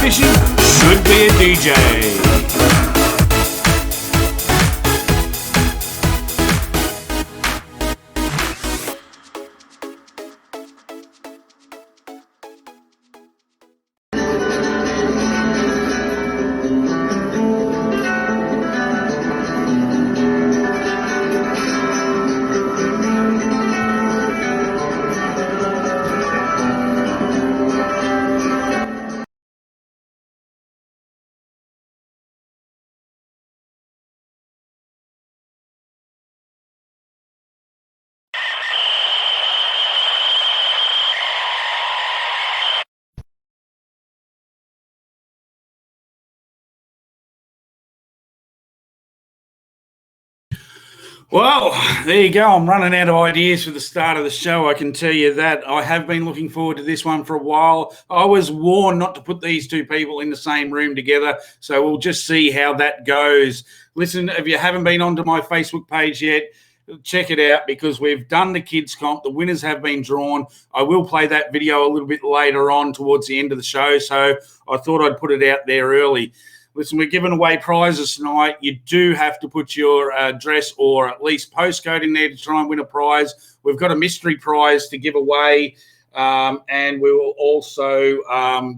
fishing should be a DJ. Well, there you go. I'm running out of ideas for the start of the show. I can tell you that. I have been looking forward to this one for a while. I was warned not to put these two people in the same room together, so we'll just see how that goes. Listen, if you haven't been onto my Facebook page yet, check it out because we've done the kids comp. The winners have been drawn. I will play that video a little bit later on towards the end of the show, so I thought I'd put it out there early. Listen, we're giving away prizes tonight. You do have to put your address or at least postcode in there to try and win a prize. We've got a mystery prize to give away, and we will also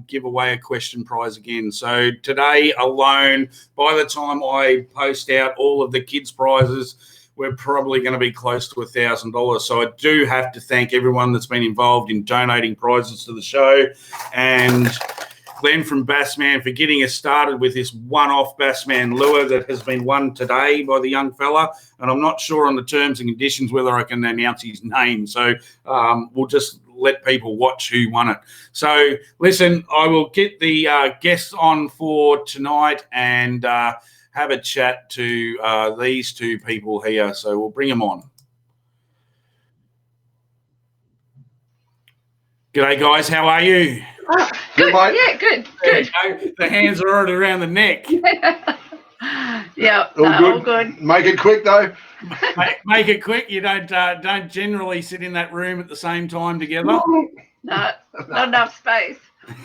give away a question prize again. So today alone, by the time I post out all of the kids' prizes, we're probably going to be close to $1,000. So I do have to thank everyone that's been involved in donating prizes to the show, and Glenn from Bassman for getting us started with this one-off Bassman lure that has been won today by the young fella. And I'm not sure on the terms and conditions whether I can announce his name. So we'll just let people watch who won it. So, listen, I will get the guests on for tonight and have a chat to these two people here. So we'll bring them on. G'day, guys. How are you? Oh, good, yeah, good. The hands are already around the neck. Yeah, all good. Make it quick, though. Make it quick. You don't generally sit in that room at the same time together. No, not enough space.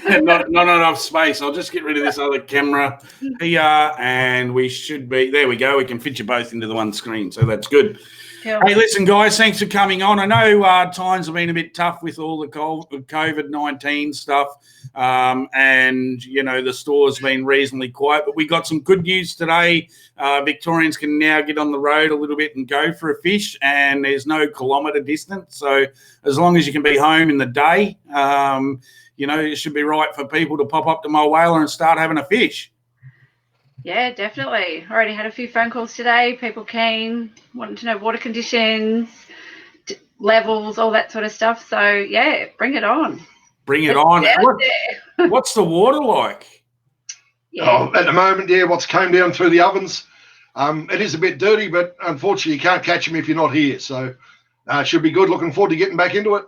not enough space. I'll just get rid of this other camera here, and we should be there. We go. We can fit you both into the one screen, so that's good. Yeah. Hey, listen, guys, thanks for coming on. I know times have been a bit tough with all the COVID-19 stuff, and, you know, the store's been reasonably quiet, but we got some good news today. Victorians can now get on the road a little bit and go for a fish, and there's no kilometre distance. So as long as you can be home in the day, you know, it should be right for people to pop up to Mulwala and start having a fish. Yeah, definitely. Already had a few phone calls today. People keen, wanting to know water conditions, levels, all that sort of stuff. So, yeah, bring it on. Bring it on. What's the water like? Yeah. Oh, at the moment, yeah, what's came down through the ovens. It is a bit dirty, but unfortunately you can't catch them if you're not here. So it should be good. Looking forward to getting back into it.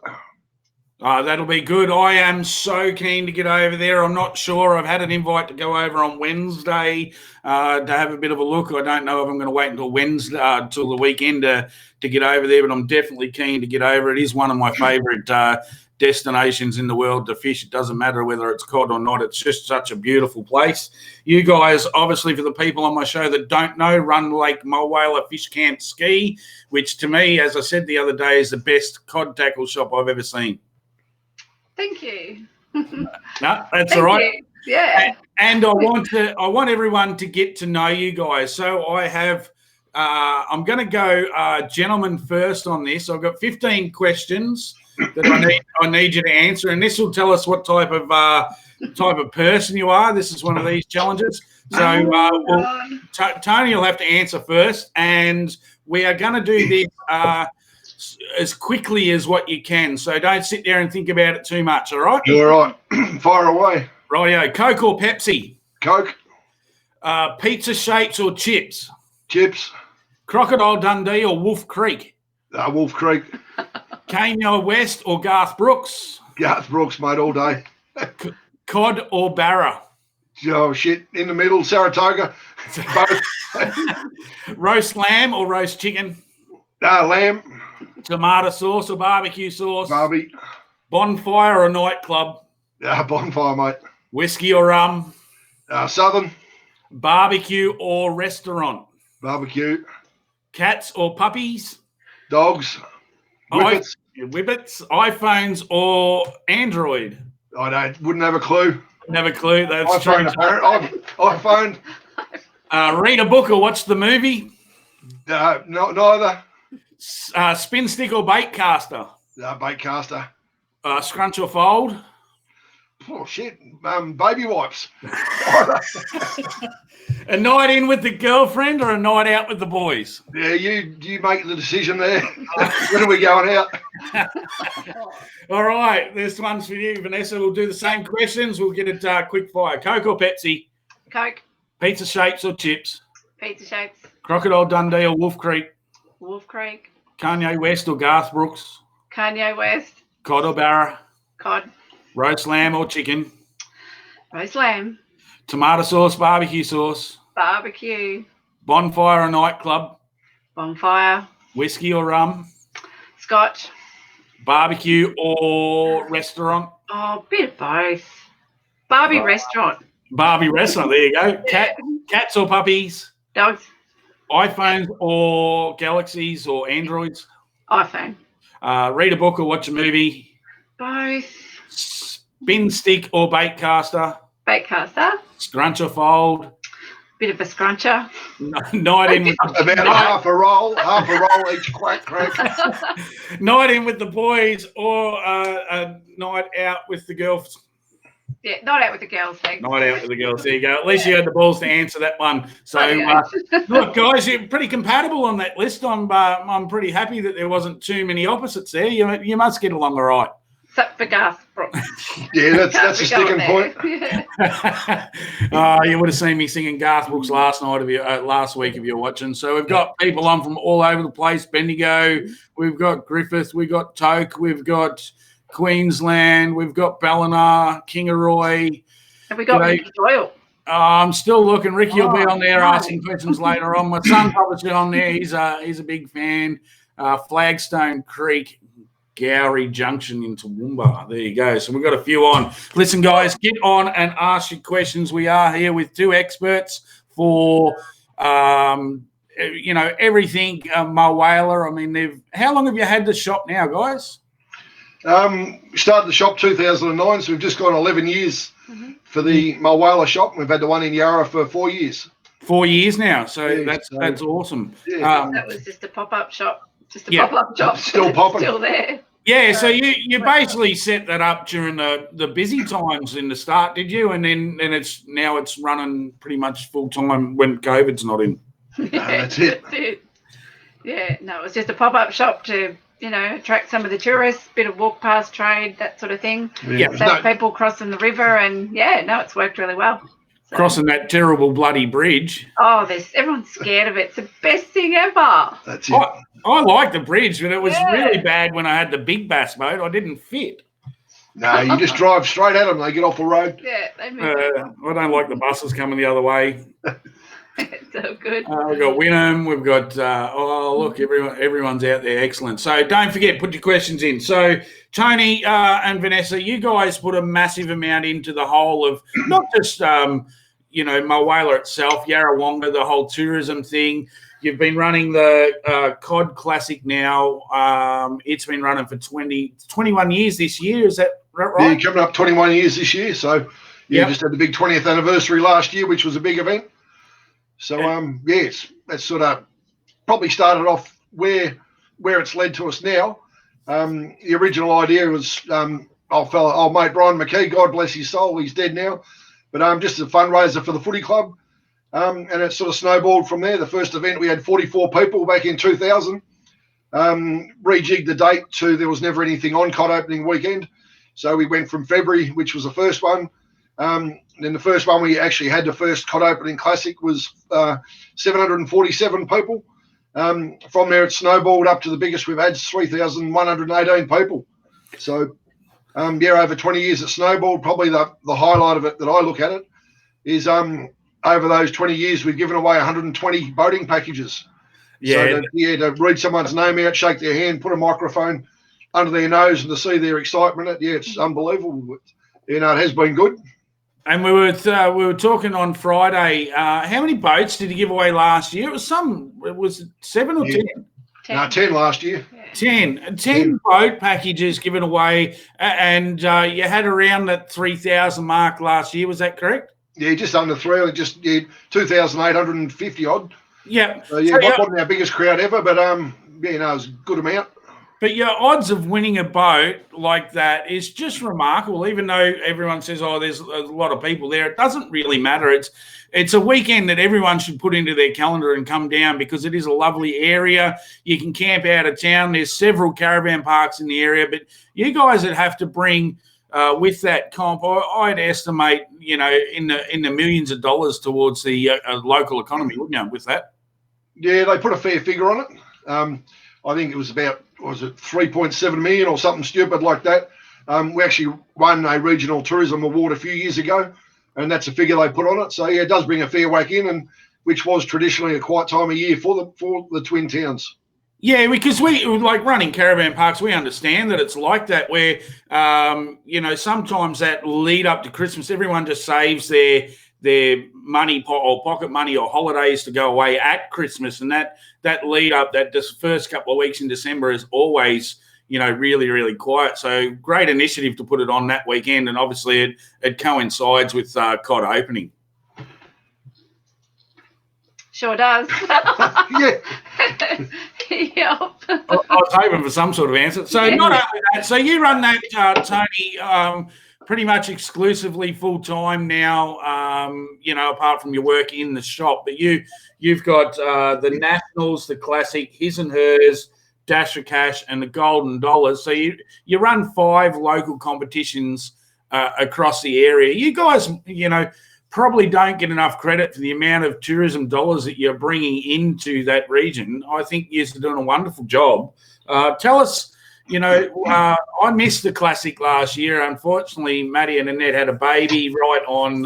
That'll be good. I am so keen to get over there. I'm not sure. I've had an invite to go over on Wednesday to have a bit of a look. I don't know if I'm going to wait until Wednesday, till the weekend to get over there, but I'm definitely keen to get over. It is one of my favourite destinations in the world to fish. It doesn't matter whether it's cod or not. It's just such a beautiful place. You guys, obviously, for the people on my show that don't know, run Lake Mulwala Fish Camp Ski, which to me, as I said the other day, is the best cod tackle shop I've ever seen. Thank you. No, that's all right. You. Yeah. And I want everyone to get to know you guys. So I have, I'm going to go gentlemen first on this. I've got 15 questions that I need you to answer, and this will tell us what type of person you are. This is one of these challenges. So Tony will have to answer first, and we are going to do this as quickly as what you can. So don't sit there and think about it too much, all right? You're all right. Fire away. Rightio. Coke or Pepsi? Coke. Pizza shapes or chips? Chips. Crocodile Dundee or Wolf Creek? Wolf Creek. Kenya West or Garth Brooks? Garth Brooks, mate, all day. Cod or Barra? Oh, shit. In the middle, Saratoga. Both. Roast lamb or roast chicken? Lamb. Tomato sauce or barbecue sauce? Barbie. Bonfire or nightclub? Bonfire, mate. Whiskey or rum? Southern. Barbecue or restaurant? Barbecue. Cats or puppies? Dogs. Whippets. Whippets. iPhones or Android? Wouldn't have a clue. Never clue. That's iPhone, true. iPhone. Read a book or watch the movie? Neither. Spin stick or bait caster? Bait caster. Scrunch or fold? Oh, shit. Baby wipes. A night in with the girlfriend or a night out with the boys? Yeah, you make the decision there. When are we going out? All right, this one's for you, Vanessa. We'll do the same questions. We'll get it quick fire. Coke or Pepsi? Coke. Pizza shapes or chips? Pizza shapes. Crocodile Dundee or Wolf Creek? Wolf Creek. Kanye West or Garth Brooks? Kanye West. Cod or Barra? Cod. Roast lamb or chicken? Roast lamb. Tomato sauce, barbecue sauce? Barbecue. Bonfire or nightclub? Bonfire. Whiskey or rum? Scotch. Barbecue or restaurant? Oh, bit of both. Barbie restaurant. Barbie restaurant, there you go. Cats or puppies? Dogs. iPhones or Galaxies or Androids? iPhone. Read a book or watch a movie? Both. Spin stick or bait caster? Bait caster. Scrunch or fold? Bit of a scruncher. Night in with about half a roll each crack. Night in with the boys or a night out with the girls? Yeah, not out with the girls, thanks. Night out with the girls. There you go. At least you had the balls to answer that one. So, look, guys, you're pretty compatible on that list. I'm pretty happy that there wasn't too many opposites there. You must get along all right. Except for Garth Brooks. Yeah, that's a sticking point. You would have seen me singing Garth Brooks last week if you're watching. So we've got people on from all over the place. Bendigo, we've got Griffith, we've got Toke, we've got Queensland, we've got Ballina, Kingaroy. Have we got Ricky Doyle? I'm still looking. Ricky will be on there asking questions later on. My son's obviously on there. He's a big fan. Flagstone Creek, Gowrie Junction in Toowoomba. There you go. So we've got a few on. Listen, guys, get on and ask your questions. We are here with two experts for, everything Mulwala. I mean, how long have you had the shop now, guys? Started the shop 2009, so we've just gone 11 years for the Mulwala shop. We've had the one in Yarra for 4 years. 4 years now. So yeah, that's awesome. Yeah. That was just a pop-up shop. Pop-up shop. Still popping. Still there. Yeah, so you basically set that up during the busy times in the start, did you? And then it's running pretty much full time when COVID's not in. That's it. Yeah, no, it was just a pop-up shop to, attract some of the tourists, bit of walk past trade, that sort of thing. Yeah. People crossing the river, and it's worked really well. So. Crossing that terrible bloody bridge. Oh, everyone's scared of it. It's the best thing ever. That's it. I like the bridge, but it was really bad when I had the big bass boat. I didn't fit. No, you just drive straight at them. They get off the road. Yeah, they move. I don't like the buses coming the other way. So good. We've got Wynnum. We've got, look, everyone's out there. Excellent. So don't forget, put your questions in. So Tony and Vanessa, you guys put a massive amount into the whole of not just, Mulwala itself, Yarrawonga, the whole tourism thing. You've been running the Cod Classic now. It's been running for 21 years this year. Is that right? Yeah, coming up 21 years this year. So, just had the big 20th anniversary last year, which was a big event. So, that's sort of probably started off where it's led to us now. The original idea was old mate Brian McKee, God bless his soul, he's dead now, but just a fundraiser for the footy club. And it sort of snowballed from there. The first event, we had 44 people back in 2000. Rejigged the date to there was never anything on cod opening weekend. So we went from February, which was the first one. Then the first one we actually had, the first cod opening classic, was 747 people. From there, it snowballed up to the biggest we've had, 3,118 people. So, over 20 years it snowballed. Probably the highlight of it that I look at it is over those 20 years, we've given away 120 boating packages. Yeah. So to read someone's name out, shake their hand, put a microphone under their nose and to see their excitement, it's unbelievable. It has been good. And we were talking on Friday. How many boats did you give away last year? It was 7 or 10? 10. No, 10 last year. Yeah. 10 boat packages given away, and you had around that 3,000 mark last year. Was that correct? Yeah, just under 3. Just 2,850 odd. Yeah. So wasn't our biggest crowd ever, but it was a good amount. But your odds of winning a boat like that is just remarkable. Even though everyone says, "Oh, there's a lot of people there," it doesn't really matter. It's a weekend that everyone should put into their calendar and come down, because it is a lovely area. You can camp out of town. There's several caravan parks in the area, but you guys would have to bring with that comp, I'd estimate, in the millions of dollars towards the local economy, wouldn't you? With that, yeah, they put a fair figure on it. I think it was about, was it 3.7 million or something stupid like that. We actually won a regional tourism award a few years ago, and that's a figure they put on it. So yeah, it does bring a fair whack in, and which was traditionally a quiet time of year for the Twin Towns. Yeah, because we like running caravan parks. We understand that it's like that, where sometimes that lead up to Christmas, everyone just saves their money or pocket money or holidays to go away at Christmas, and that lead up, that just first couple of weeks in December is always really, really quiet. So great initiative to put it on that weekend, and obviously it coincides with cod opening. Sure does. Yeah. Yep. I was hoping for some sort of answer. So not only that, so you run that, Tony, pretty much exclusively full time now. Apart from your work in the shop, but you've got the Nationals, the Classic, His and Hers, Dash for Cash, and the Golden Dollars. So you run 5 local competitions across the area. You guys, probably don't get enough credit for the amount of tourism dollars that you're bringing into that region. I think you're doing a wonderful job. Tell us, I missed the Classic last year. Unfortunately, Maddie and Annette had a baby right on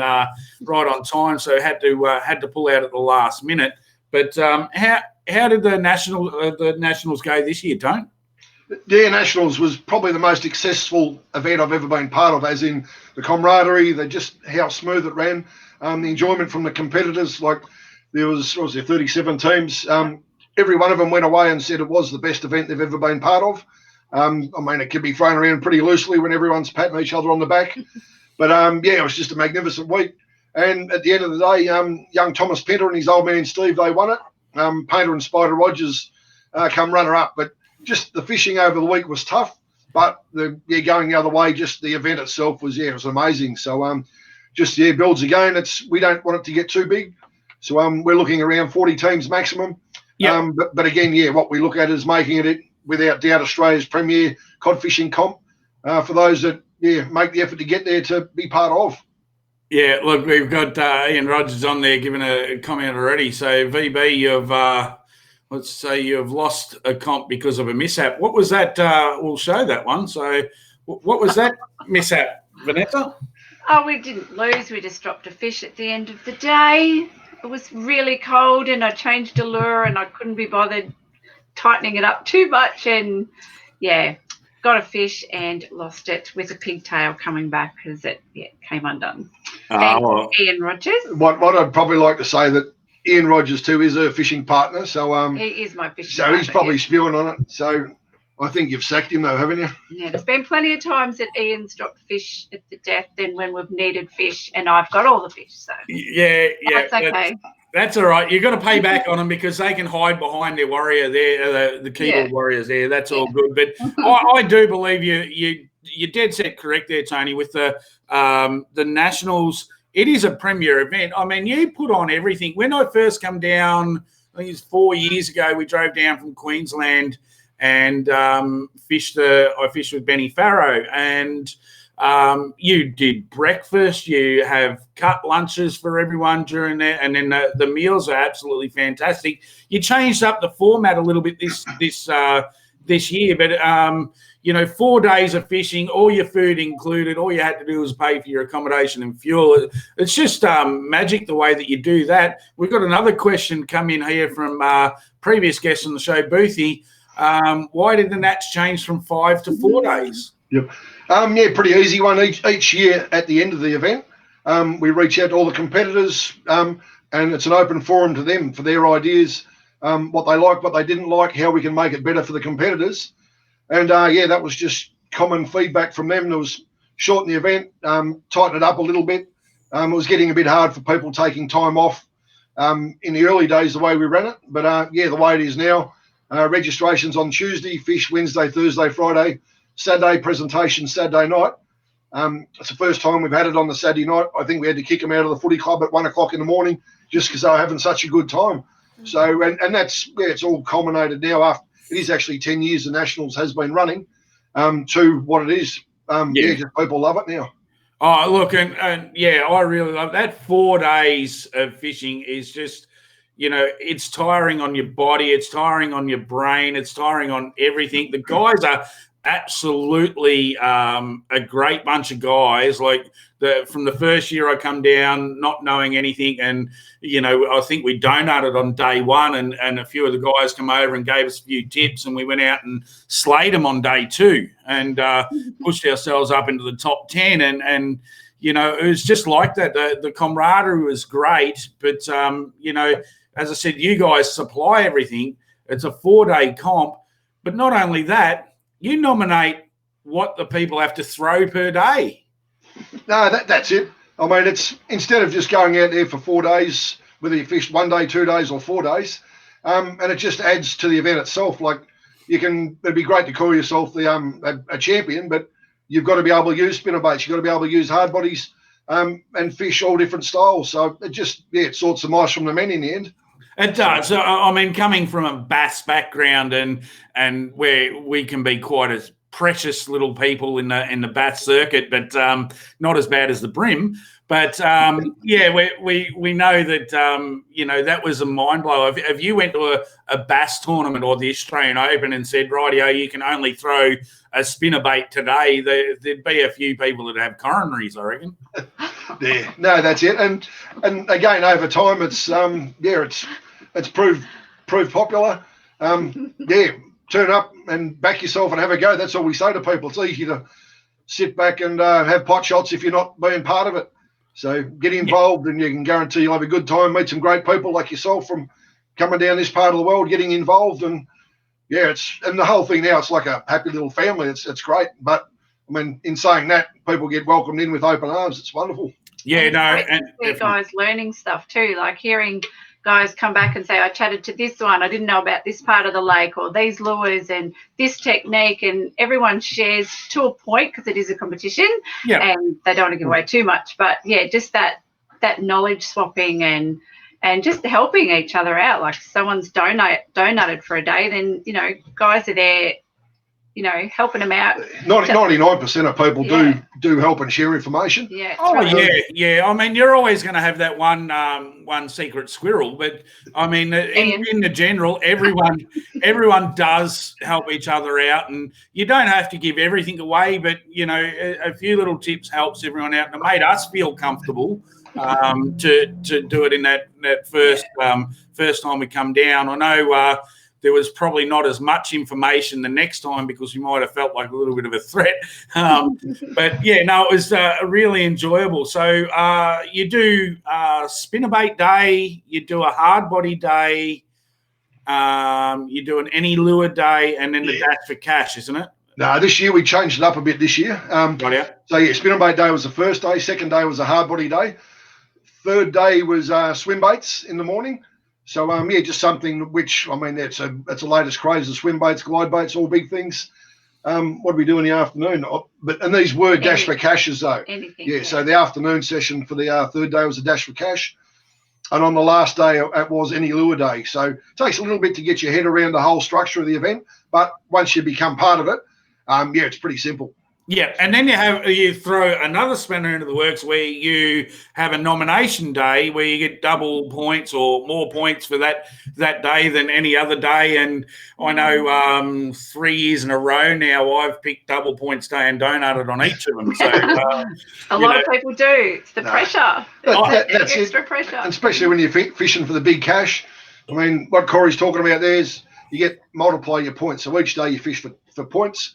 time, so had to pull out at the last minute. But how did the Nationals go this year, Tone? Yeah, Nationals was probably the most successful event I've ever been part of, as in the camaraderie, just how smooth it ran, the enjoyment from the competitors. Like there was 37 teams. Every one of them went away and said it was the best event they've ever been part of. It can be thrown around pretty loosely when everyone's patting each other on the back. But, it was just a magnificent week. And at the end of the day, young Thomas Pinter and his old man Steve, they won it. Painter and Spider Rogers come runner-up. But just the fishing over the week was tough. But going the other way, just the event itself was amazing. So, builds again. We don't want it to get too big. So we're looking around 40 teams maximum. Yeah. But again, what we look at is making it, without doubt, Australia's premier cod fishing comp for those that make the effort to get there to be part of. Yeah, look, we've got Ian Rogers on there giving a comment already. So VB, you've lost a comp because of a mishap. What was that? We'll show that one. So what was that mishap, Vanessa? Oh, we didn't lose. We just dropped a fish at the end of the day. It was really cold, and I changed a lure, and I couldn't be bothered tightening it up too much, and got a fish and lost it with a pigtail coming back because it came undone. Thanks, Ian Rogers. What I'd probably like to say that Ian Rogers too is a fishing partner, so he is my fishing so partner. He's probably spewing on it. So I think you've sacked him though, haven't you? Yeah, there's been plenty of times that Ian's dropped fish at the death than when we've needed fish, and I've got all the fish. So that's okay. That's all right. You've got to pay back on them because they can hide behind their warrior there, the keyboard warriors there. That's all good. But I do believe you're dead set correct there, Tony, with the Nationals. It is a premier event. I mean, you put on everything. When I first come down, I think it's 4 years ago, we drove down from Queensland and I fished with Benny Farrow, and you did breakfast, you have cut lunches for everyone during that, and then the meals are absolutely fantastic. You changed up the format a little bit this year, but 4 days of fishing, all your food included, all you had to do was pay for your accommodation and fuel. It's just magic the way that you do that. We've got another question come in here from previous guests on the show, Boothie. Why did the Nats change from 5 to 4 days? Yep. Pretty easy one each year at the end of the event. We reach out to all the competitors, and it's an open forum to them for their ideas, what they like, what they didn't like, how we can make it better for the competitors. And that was just common feedback from them. There was shorten the event, tighten it up a little bit. It was getting a bit hard for people taking time off in the early days the way we ran it. But the way it is now, registrations on Tuesday, fish Wednesday, Thursday, Friday, Saturday presentation, Saturday night. It's the first time we've had it on the Saturday night. I think we had to kick them out of the footy club at 1 o'clock in the morning just because they were having such a good time. So, and that's it's all culminated now after it is actually 10 years the Nationals has been running to what it is. Just people love it now. Oh, look, and I really love that. 4 days of fishing is just, it's tiring on your body, it's tiring on your brain, it's tiring on everything. The guys are absolutely a great bunch of guys. Like from the first year I come down not knowing anything, and I think we donated on day one, and a few of the guys come over and gave us a few tips, and we went out and slayed them on day 2 and pushed ourselves up into the top 10, and it was just like that. The camaraderie was great, but as I said, you guys supply everything. It's a 4-day comp, but not only that, you nominate what the people have to throw per day. No, that's it. I mean, it's instead of just going out there for 4 days, whether you fished 1 day, 2 days, or 4 days, and it just adds to the event itself. Like it'd be great to call yourself a champion, but you've got to be able to use spinnerbaits. You've got to be able to use hard bodies and fish all different styles. So it sorts the mice from the men in the end. It does. I mean, coming from a bass background and where we can be quite as precious little people in the bass circuit, but not as bad as the brim. But we know that that was a mind blow. If you went to a bass tournament or the Australian Open and said, rightio, you can only throw a spinnerbait today, there'd be a few people that have coronaries, I reckon. Yeah, no, that's it. And again, over time, it's proved popular. Turn up and back yourself and have a go. That's all we say to people. It's easy to sit back and have pot shots if you're not being part of it. So get involved, and you can guarantee you'll have a good time, meet some great people like yourself from coming down this part of the world, getting involved. And and the whole thing now, it's like a happy little family. It's great. But I mean, in saying that, people get welcomed in with open arms. It's wonderful. Yeah, no, and guys learning stuff too, like hearing guys come back and say, I chatted to this one, I didn't know about this part of the lake or these lures and this technique, and everyone shares to a point because it is a competition and they don't want to give away too much. But just that knowledge swapping and just helping each other out. Like someone's donated for a day, then guys are there helping them out. 99% of people do help and share information. Yeah. Yeah. I mean, you're always going to have that one secret squirrel, but I mean, in the general, everyone does help each other out, and you don't have to give everything away, but a few little tips helps everyone out, and it made us feel comfortable to do it in that first time we come down. I know. There was probably not as much information the next time because we might have felt like a little bit of a threat. But it was really enjoyable. So you do spinnerbait day, you do a hard body day, you do an any lure day, and then the dash for cash, isn't it? No, this year we changed it up a bit this year. So spinnerbait day was the first day. Second day was a hard body day. Third day was swim baits in the morning. So just something which, I mean, that's the latest craze of swim baits, glide baits, all big things. What do we do in the afternoon? And these were dash for cashes though. Anything. So the afternoon session for the third day was a dash for cash, and on the last day it was any lure day. So it takes a little bit to get your head around the whole structure of the event, but once you become part of it, it's pretty simple. Yeah, and then you throw another spanner into the works where you have a nomination day where you get double points or more points for that day than any other day. And I know 3 years in a row now I've picked double points day and donated on each of them. So a lot of people do. It's the pressure. That's extra pressure, and especially when you're fishing for the big cash. I mean, what Corey's talking about there is you multiply your points. So each day you fish for points.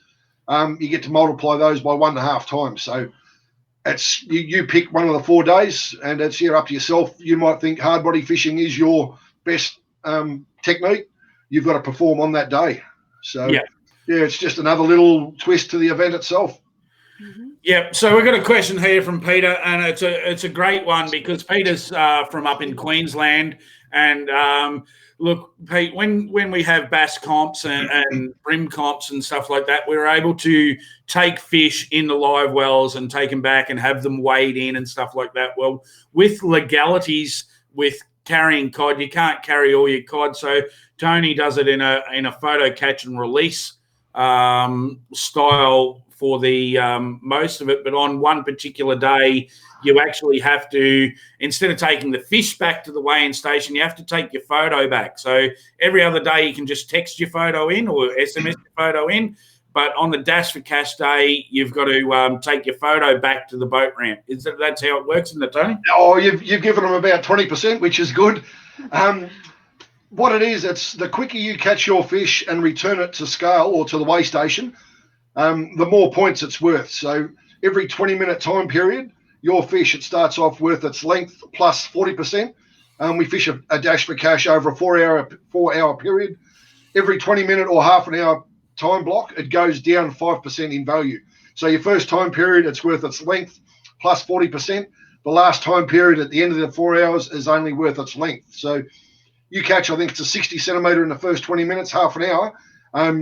You get to multiply those by 1.5 times. So it's you pick one of the 4 days, and it's up to yourself. You might think hard body fishing is your best technique. You've got to perform on that day. So yeah, it's just another little twist to the event itself. Yeah, so we've got a question here from Peter, and it's a great one because Peter's from up in Queensland, and look, Pete, when we have bass comps and brim comps and stuff like that, we're able to take fish in the live wells and take them back and have them weighed in and stuff like that. Well, with legalities with carrying cod, you can't carry all your cod, so Tony does it in a photo catch and release style for the most of it, but on one particular day, you actually have to, instead of taking the fish back to the weigh-in station, you have to take your photo back. So every other day, you can just text your photo in or SMS your photo in, but on the Dash for Cash day, you've got to take your photo back to the boat ramp. That's how it works, isn't it, Tony? Oh, you've given them about 20%, which is good. What it is, it's the quicker you catch your fish and return it to scale or to the weigh station, the more points it's worth. So every 20-minute time period, your fish, it starts off worth its length plus 40%. We fish a Dash for Cash over a 4-hour period. Every 20-minute or half an hour time block, it goes down 5% in value. So your first time period, it's worth its length plus 40%. The last time period at the end of the 4 hours is only worth its length. So you catch, I think it's a 60 centimetre in the first 20 minutes, half an hour,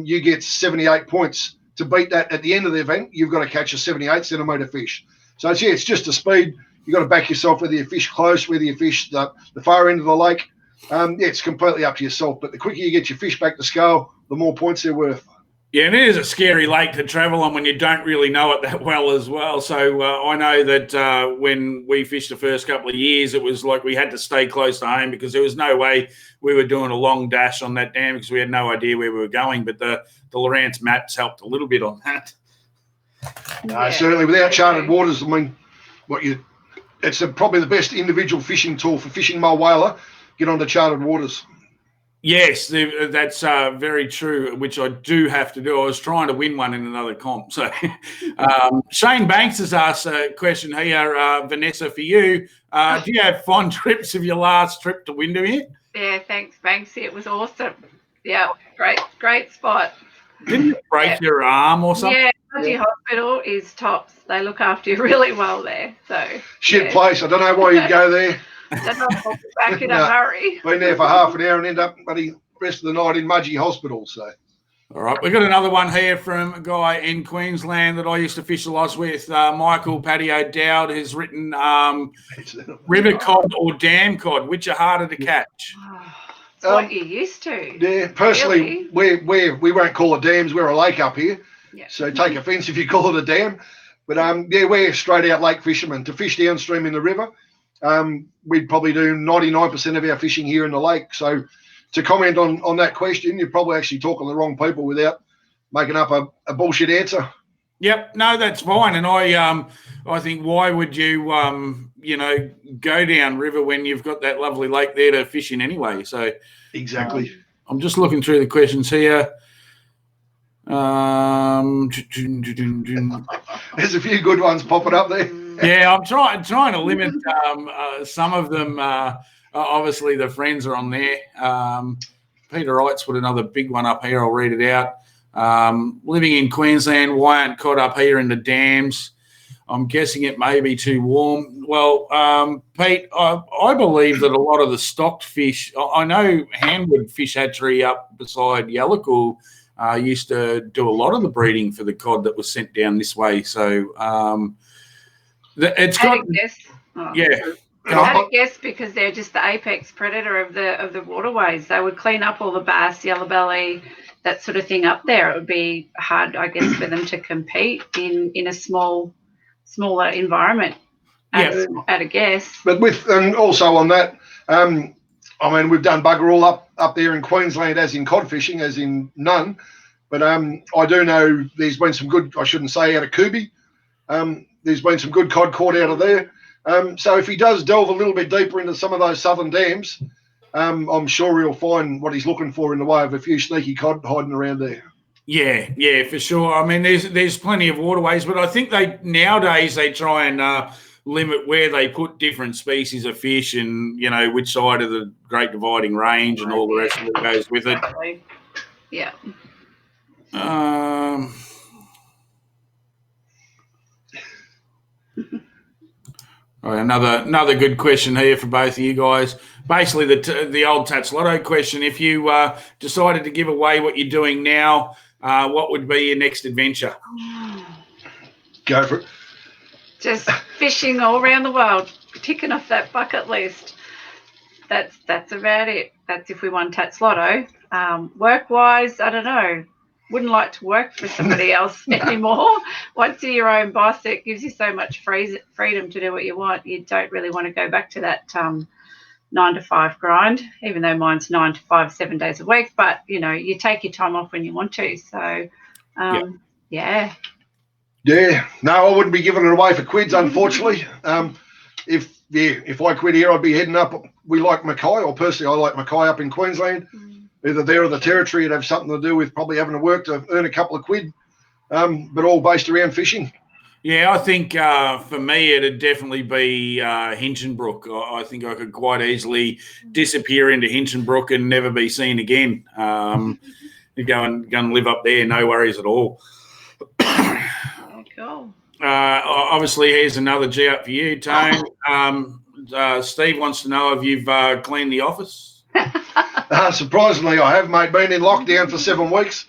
you get 78 points. To beat that at the end of the event, you've got to catch a 78 centimetre fish. So it's just a speed. You've got to back yourself, whether you fish close, whether you fish the far end of the lake. It's completely up to yourself. But the quicker you get your fish back to scale, the more points they're worth. Yeah, and it is a scary lake to travel on when you don't really know it that well as well. So I know that when we fished the first couple of years, it was like we had to stay close to home because there was no way we were doing a long dash on that dam because we had no idea where we were going. But the Lawrence maps helped a little bit on that. Certainly, without charted waters, I mean, it's probably the best individual fishing tool for fishing Mulwala. Get onto charted waters. Yes, that's very true, which I do have to do. I was trying to win one in another comp. So Shane Banks has asked a question here, Vanessa, for you. Do you have fond trips of your last trip to Windermere? Yeah, thanks, Banksy. It was awesome. Yeah, great spot. Didn't you break your arm or something? Yeah, Mudgee Hospital is tops. They look after you really well there. So shit place. I don't know why you'd go there. Back in a hurry. Been there for half an hour and end up the rest of the night in Mudgee Hospital. So, all right, we've got another one here from a guy in Queensland that I used to fish a lot with, Michael Paddy O'Dowd, who's written river cod or dam cod, which are harder to catch. It's what you're used to. Yeah, personally, really. we won't call it dams. We're a lake up here, so take offence if you call it a dam. But we're straight out lake fishermen. To fish downstream in the river, we'd probably do 99% of our fishing here in the lake. So to comment on that question, you're probably actually talking to the wrong people without making up a bullshit answer. Yep, no, that's fine. And I think why would you go down river when you've got that lovely lake there to fish in anyway? So exactly. I'm just looking through the questions here. There's a few good ones popping up there. Yeah, I'm trying to limit some of them. Obviously, the friends are on there. Peter Wright's put another big one up here. I'll read it out. Living in Queensland, why aren't caught up here in the dams? I'm guessing it may be too warm. Well, Pete, I believe that a lot of the stocked fish, I know Hanwood Fish Hatchery up beside Yallocool used to do a lot of the breeding for the cod that was sent down this way. So it's got, I had a guess because they're just the apex predator of the waterways. They would clean up all the bass, yellow belly, that sort of thing up there. It would be hard, I guess, for them to compete in a smaller environment. At a guess. But and also on that, I mean, we've done bugger all up there in Queensland, as in cod fishing, as in none. But I do know there's been some good, I shouldn't say out of Kubi. There's been some good cod caught out of there. So if he does delve a little bit deeper into some of those southern dams, I'm sure he'll find what he's looking for in the way of a few sneaky cod hiding around there. Yeah, for sure. I mean, there's plenty of waterways, but I think nowadays they try and limit where they put different species of fish and, which side of the Great Dividing Range and all the rest of it goes with it. Yeah. All right, another good question here for both of you guys. Basically, the old Tats Lotto question: if you decided to give away what you're doing now, what would be your next adventure? Go for it. Just fishing all around the world, ticking off that bucket list. That's about it. That's if we won Tats Lotto. Work-wise, I don't know. Wouldn't like to work for somebody else anymore. Once you're your own boss, it gives you so much freedom to do what you want. You don't really want to go back to that 9-to-5 grind, even though mine's 9 to 5, 7 days a week. But, you take your time off when you want to. So, yeah. Yeah. No, I wouldn't be giving it away for quids, unfortunately. If I quit here, I'd be heading up. We like Mackay, or personally, I like Mackay up in Queensland. Either there or the Territory. It'd have something to do with probably having to work to earn a couple of quid, but all based around fishing. Yeah, I think for me it'd definitely be Hinchinbrook. I think I could quite easily disappear into Hinchinbrook and never be seen again. Go and live up there, no worries at all. Cool. Obviously, here's another G up for you, Tone. Steve wants to know if you've cleaned the office. Surprisingly, I have, mate. Been in lockdown for 7 weeks.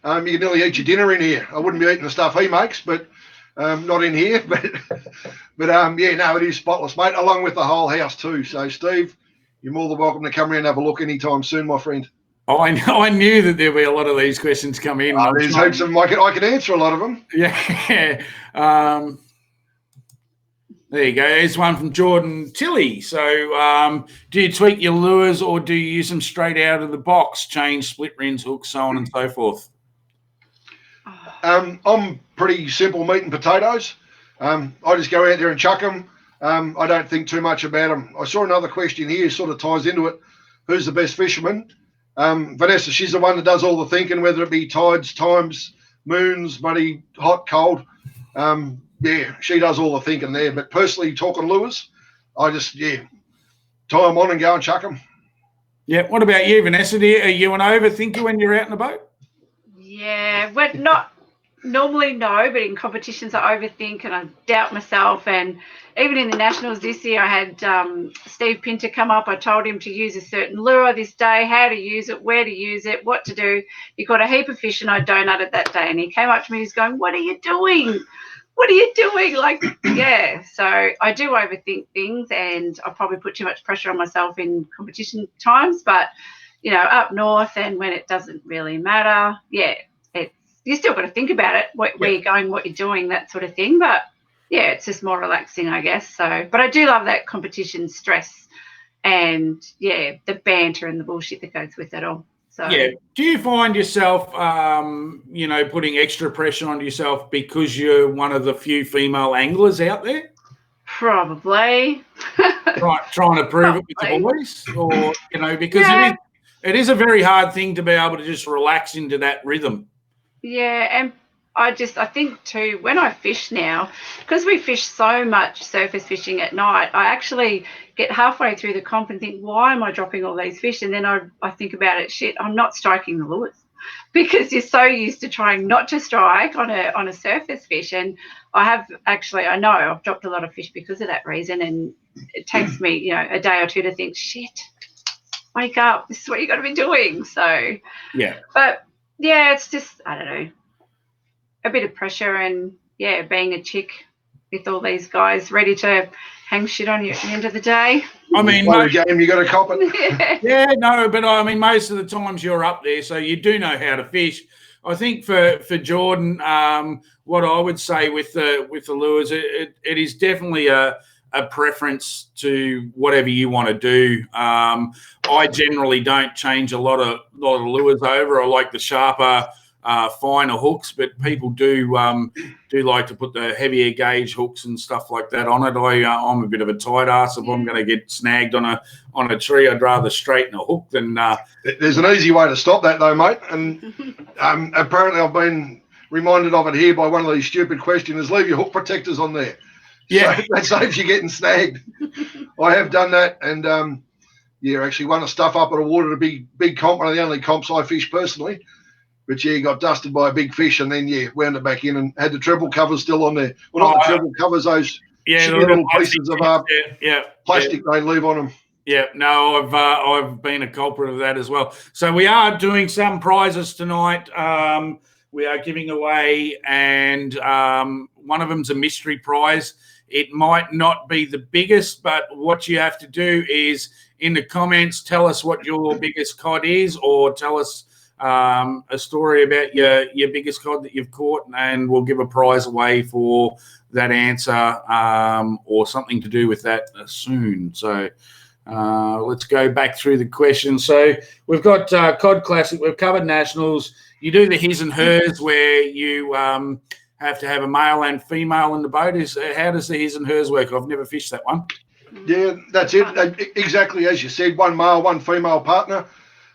You can nearly eat your dinner in here. I wouldn't be eating the stuff he makes, but not in here. But it is spotless, mate, along with the whole house too. So, Steve, you're more than welcome to come around and have a look anytime soon, my friend. Oh, I knew that there'd be a lot of these questions come in. There's heaps of them. I can answer a lot of them. Yeah. There you go. Here's one from Jordan Tilley. So, do you tweak your lures or do you use them straight out of the box, change split rins, hooks, so on and so forth? I'm pretty simple meat and potatoes. I just go out there and chuck them. I don't think too much about them. I saw another question here, sort of ties into it. Who's the best fisherman? Vanessa, she's the one that does all the thinking, whether it be tides, times, moons, muddy, hot, cold. She does all the thinking there. But personally, talking lures, I just, tie them on and go and chuck them. Yeah. What about you, Vanessa? Are you an overthinker when you're out in the boat? Yeah, but not normally, no. But in competitions, I overthink and I doubt myself. And even in the Nationals this year, I had Steve Pinter come up. I told him to use a certain lure this day, how to use it, where to use it, what to do. He caught a heap of fish and I donated that day. And he came up to me, he's going, "What are you doing? What are you doing?" So I do overthink things and I probably put too much pressure on myself in competition times, but up north and when it doesn't really matter, you still got to think about it, where you're going, what you're doing, that sort of thing. But it's just more relaxing, I guess. So, but I do love that competition stress and the banter and the bullshit that goes with it all. So, do you find yourself, putting extra pressure on yourself because you're one of the few female anglers out there? Probably. Trying to prove it with the boys, or because it is a very hard thing to be able to just relax into that rhythm. Yeah, and I think too, when I fish now, because we fish so much surface fishing at night, I actually get halfway through the comp and think, why am I dropping all these fish? And then I think about it, shit, I'm not striking the lures, because you're so used to trying not to strike on a surface fish. And I know I've dropped a lot of fish because of that reason. And it takes me, a day or two to think, shit, wake up, this is what you got to be doing. So, but it's just, I don't know, a bit of pressure and, being a chick with all these guys ready to hang shit on you at the end of the day. I mean, game, you got to cop it. But I mean, most of the times you're up there, so you do know how to fish. I think for Jordan, what I would say with the lures, it is definitely a preference to whatever you want to do. I generally don't change a lot of lures over. I like the sharper finer hooks, but people do like to put the heavier gauge hooks and stuff like that on it. I'm a bit of a tight ass. If I'm going to get snagged on a tree, I'd rather straighten a hook than. There's an easy way to stop that though, mate. And apparently I've been reminded of it here by one of these stupid questioners. Leave your hook protectors on there. Yeah, so that saves you getting snagged. I have done that, and actually won a stuff up at a water, a big comp, one of the only comps I fish personally. But got dusted by a big fish, and then wound it back in and had the treble covers still on there. Well, not the treble covers, those little pieces of plastic they leave on them. Yeah, no, I've been a culprit of that as well. So we are doing some prizes tonight. We are giving away, and one of them's a mystery prize. It might not be the biggest, but what you have to do is in the comments tell us what your biggest cod is, or tell us a story about your biggest cod that you've caught, and we'll give a prize away for that answer or something to do with that soon. So let's go back through the questions. So we've got Cod Classic, we've covered Nationals. You do the his and hers where you have to have a male and female in the boat. How does the his and hers work? I've never fished that one. Yeah, that's it. Exactly as you said, one male, one female partner.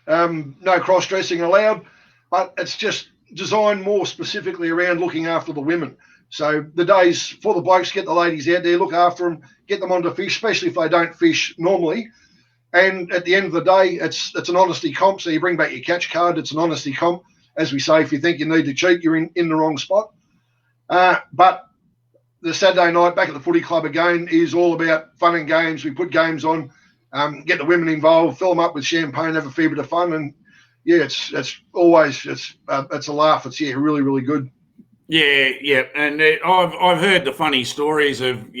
No cross-dressing allowed, but it's just designed more specifically around looking after the women. So the days for the blokes, get the ladies out there, look after them, get them onto fish, especially if they don't fish normally. And at the end of the day, it's an honesty comp. So you bring back your catch card. It's an honesty comp. As we say, if you think you need to cheat, you're in the wrong spot. But the Saturday night back at the footy club again is all about fun and games. We put games on. Get the women involved, fill them up with champagne, have a fair bit of fun, and it's always it's a laugh. It's really, really good. Yeah, and I've heard the funny stories of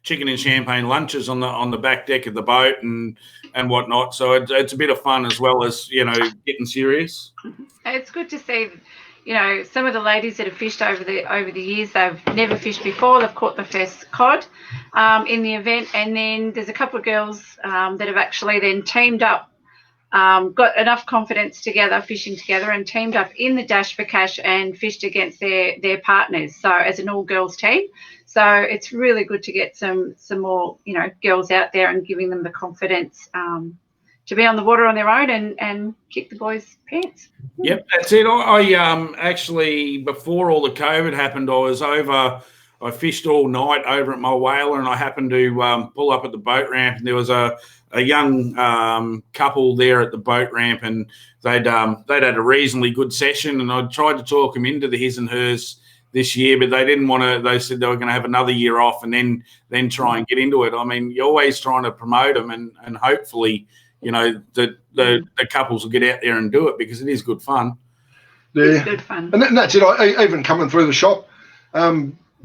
chicken and champagne lunches on the back deck of the boat and whatnot. So it's a bit of fun as well as getting serious. It's good to see. Some of the ladies that have fished over the years, they've never fished before. They've caught the first cod in the event, and then there's a couple of girls that have actually then teamed up, got enough confidence together, fishing together, and teamed up in the Dash for Cash and fished against their partners. So as an all-girls team, so it's really good to get some more girls out there and giving them the confidence to be on the water on their own and kick the boys' pants. Yep, that's it. I actually, before all the COVID happened, I fished all night over at Mulwala, and I happened to pull up at the boat ramp, and there was a young couple there at the boat ramp, and they'd had a reasonably good session, and I tried to talk them into the his and hers this year, but they didn't want to. They said they were going to have another year off and then try and get into it. I mean, you're always trying to promote them, and hopefully the couples will get out there and do it, because it is good fun. Yeah, it's good fun. And that's it. Even coming through the shop,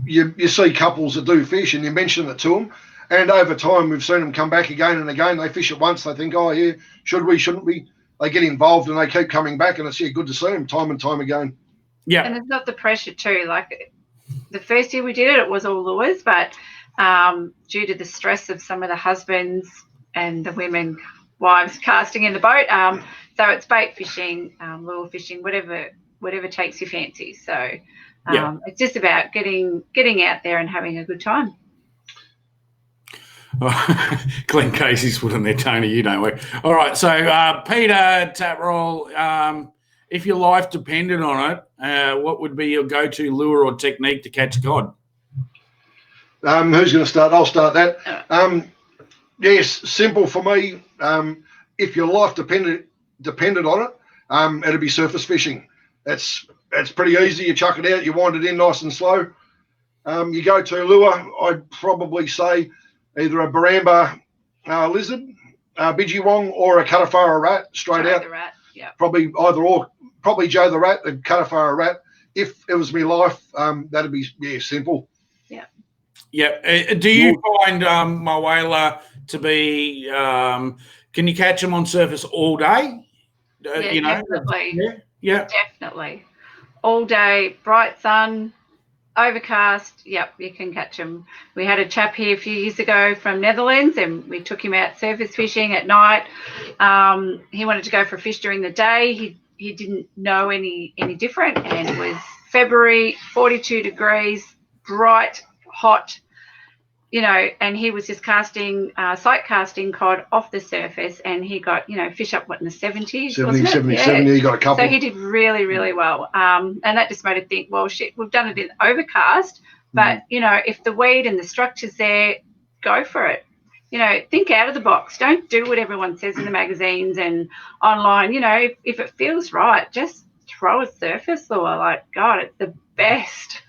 you see couples that do fish, and you mention it to them, and over time we've seen them come back again and again. They fish it once, they think, oh yeah, should we, shouldn't we? They get involved and they keep coming back, and it's good to see them time and time again. Yeah, and it's not the pressure too. Like the first year we did it was all lures, but due to the stress of some of the husbands and the women wives casting in the boat, so it's bait fishing, lure fishing, whatever takes your fancy. So it's just about getting out there and having a good time. Glenn Casey's putting there, Tony, you don't work. All right, so Peter Taproll, if your life depended on it, what would be your go-to lure or technique to catch cod? Who's going to start? I'll start that. Yes, simple for me. If your life depended on it, it'd be surface fishing. It's pretty easy. You chuck it out, you wind it in nice and slow. You go to lure, I'd probably say either a Baramba lizard, Bidgewong, or a Cutafara rat straight out. The rat, yeah. Probably either or. Probably Joe the rat, the Cutafara rat. If it was my life, that'd be simple. Yeah. Yeah. Do you find Mulwala to be? Can you catch them on surface all day? Definitely. Yeah. Definitely. All day, bright sun, overcast. Yep, you can catch them. We had a chap here a few years ago from Netherlands, and we took him out surface fishing at night. He wanted to go for a fish during the day. he didn't know any different, and it was February, 42 degrees, bright, hot, and he was just casting, sight casting cod off the surface, and he got, fish up, in the 70s, 70, 77, yeah, he got a couple. So he did really, really well. And that just made me think, well, shit, we've done it in overcast, but, if the weed and the structure's there, go for it. Think out of the box. Don't do what everyone says in the magazines and online. If it feels right, just throw a surface lure. Like, God, it's the best.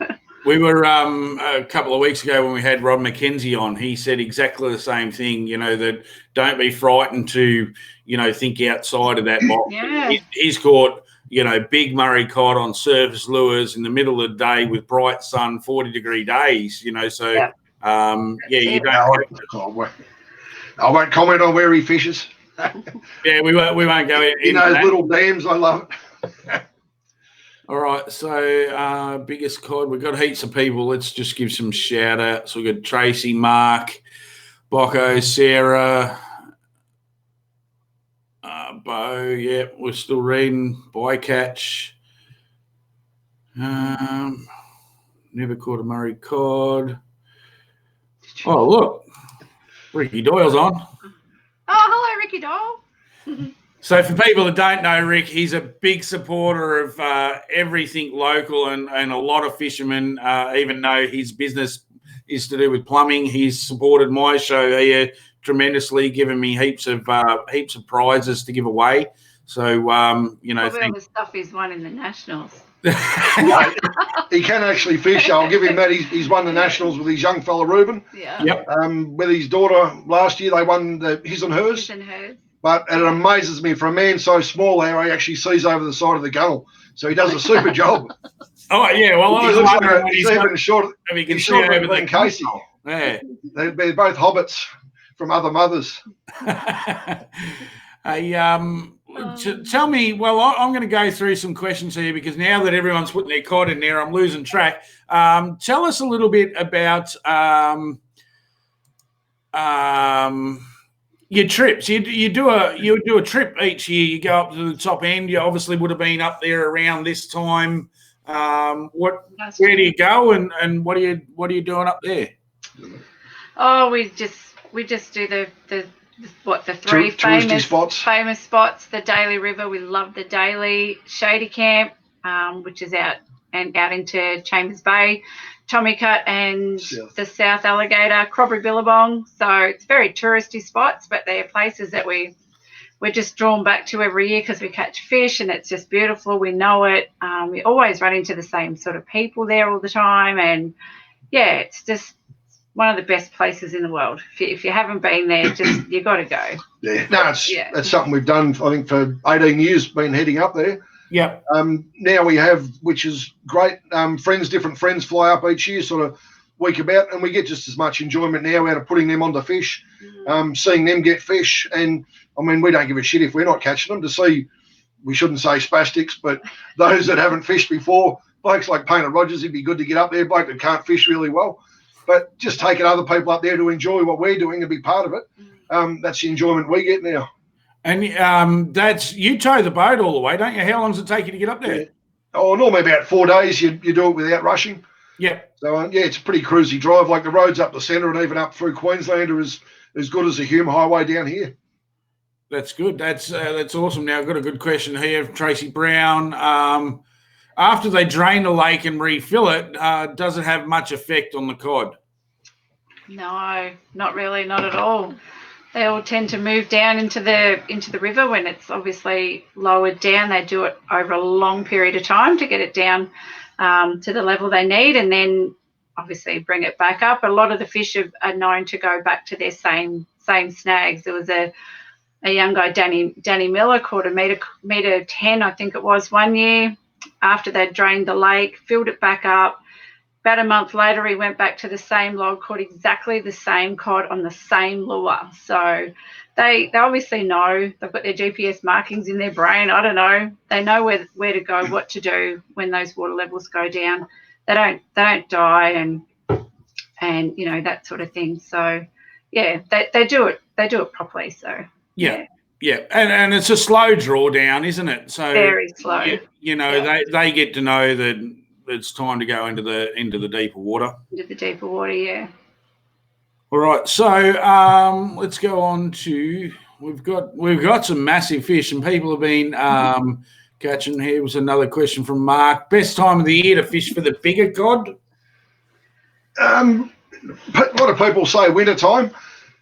We were a couple of weeks ago when we had Rod McKenzie on. He said exactly the same thing. That don't be frightened to, think outside of that box. Yeah. He's caught, big Murray cod on surface lures in the middle of the day with bright sun, 40-degree days. So yeah. You don't. I won't comment on where he fishes. Yeah, we won't go in. Those little dams, I love it. All right, so biggest cod. We've got heaps of people. Let's just give some shout-outs. We've got Tracy, Mark, Bocco, Sarah, Bo, yeah, we're still reading. Bycatch. Never caught a Murray cod. Oh, look. Ricky Doyle's on. Oh, hello, Ricky Doyle. So for people that don't know Rick, he's a big supporter of everything local and a lot of fishermen, even though his business is to do with plumbing. He's supported my show here tremendously, given me heaps of prizes to give away. So, Probably all the stuff he's won in the Nationals. He can actually fish. I'll give him that. He's won the Nationals with his young fella Ruben. Yeah. Yep. With his daughter last year, they won the his and hers. His and hers. But it amazes me for a man so small how he actually sees over the side of the gunnel. So he does a super job. Oh yeah, well I was wondering when he's even shorter. He's shorter over than Casey. Yeah. They're both hobbits from other mothers. Tell me, well, I'm going to go through some questions here because now that everyone's putting their cod in there, I'm losing track. Tell us a little bit about your trips. You do a trip each year. You go up to the top end. You obviously would have been up there around this time. Where do you go and what are you doing up there? Oh, we just do the three famous spots. The Daly River, we love the Daly. Shady Camp, which is out into Chambers Bay, Tommycut and the South Alligator, Crobbery Billabong. So it's very touristy spots, but they're places that we're just drawn back to every year because we catch fish and it's just beautiful. We know it. We always run into the same sort of people there all the time, and yeah, it's just one of the best places in the world. If you haven't been there, you got to go. Yeah, no, that's something we've done. I think for 18 years, been heading up there. Yeah. Now we have, which is great. Different friends fly up each year, sort of week about, and we get just as much enjoyment now out of putting them onto fish, seeing them get fish. And I mean, we don't give a shit if we're not catching them. To see, we shouldn't say spastics, but those that haven't fished before, blokes like Painter Rogers, it'd be good to get up there. Bloke that can't fish really well. But just taking other people up there to enjoy what we're doing and be part of it, that's the enjoyment we get now. And you tow the boat all the way, don't you? How long does it take you to get up there? Yeah. Oh, normally about 4 days. You do it without rushing. Yeah. So it's a pretty cruisy drive. Like the roads up the centre and even up through Queensland are as good as the Hume Highway down here. That's good. That's awesome. Now I've got a good question here from Tracy Brown. After they drain the lake and refill it, does it have much effect on the cod? No, not really, not at all. They all tend to move down into the river when it's obviously lowered down. They do it over a long period of time to get it down to the level they need, and then obviously bring it back up. A lot of the fish are known to go back to their same snags. There was a young guy, Danny Miller, caught a meter 10, I think it was, one year after they'd drained the lake, filled it back up. About a month later, he went back to the same log, caught exactly the same cod on the same lure. So they obviously know. They've got their GPS markings in their brain. I don't know. They know where to go, what to do when those water levels go down. They don't die and that sort of thing. So yeah, they do it properly. So yeah. Yeah, and it's a slow drawdown, isn't it? So very slow. They get to know that it's time to go into the deeper water. Into the deeper water, yeah. All right, so let's go on to we've got some massive fish, and people have been catching. Here was another question from Mark. Best time of the year to fish for the bigger cod? A lot of people say winter time,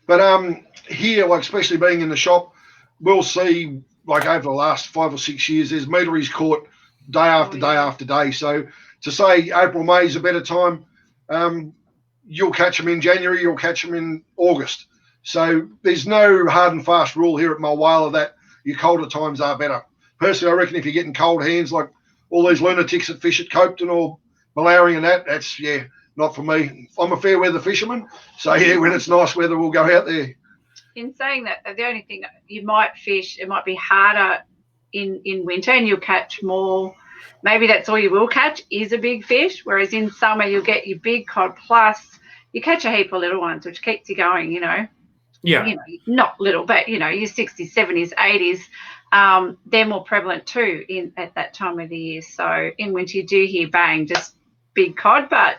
but here, like especially being in the shop, we'll see like over the last 5 or 6 years, there's meteries caught day after day after day. So to say April, May is a better time, you'll catch them in January, you'll catch them in August. So there's no hard and fast rule here at Mulwala that your colder times are better. Personally, I reckon if you're getting cold hands like all these lunatics that fish at Copeton or Malawi and that's, not for me. I'm a fair weather fisherman. So, when it's nice weather, we'll go out there. In saying that, the only thing you might fish, it might be harder in winter and you'll catch more. Maybe that's all you will catch is a big fish, whereas in summer you'll get your big cod plus you catch a heap of little ones, which keeps you going, Yeah. Not little, but, your 60s, 70s, 80s, they're more prevalent too at that time of the year. So in winter you do hear bang, just big cod, but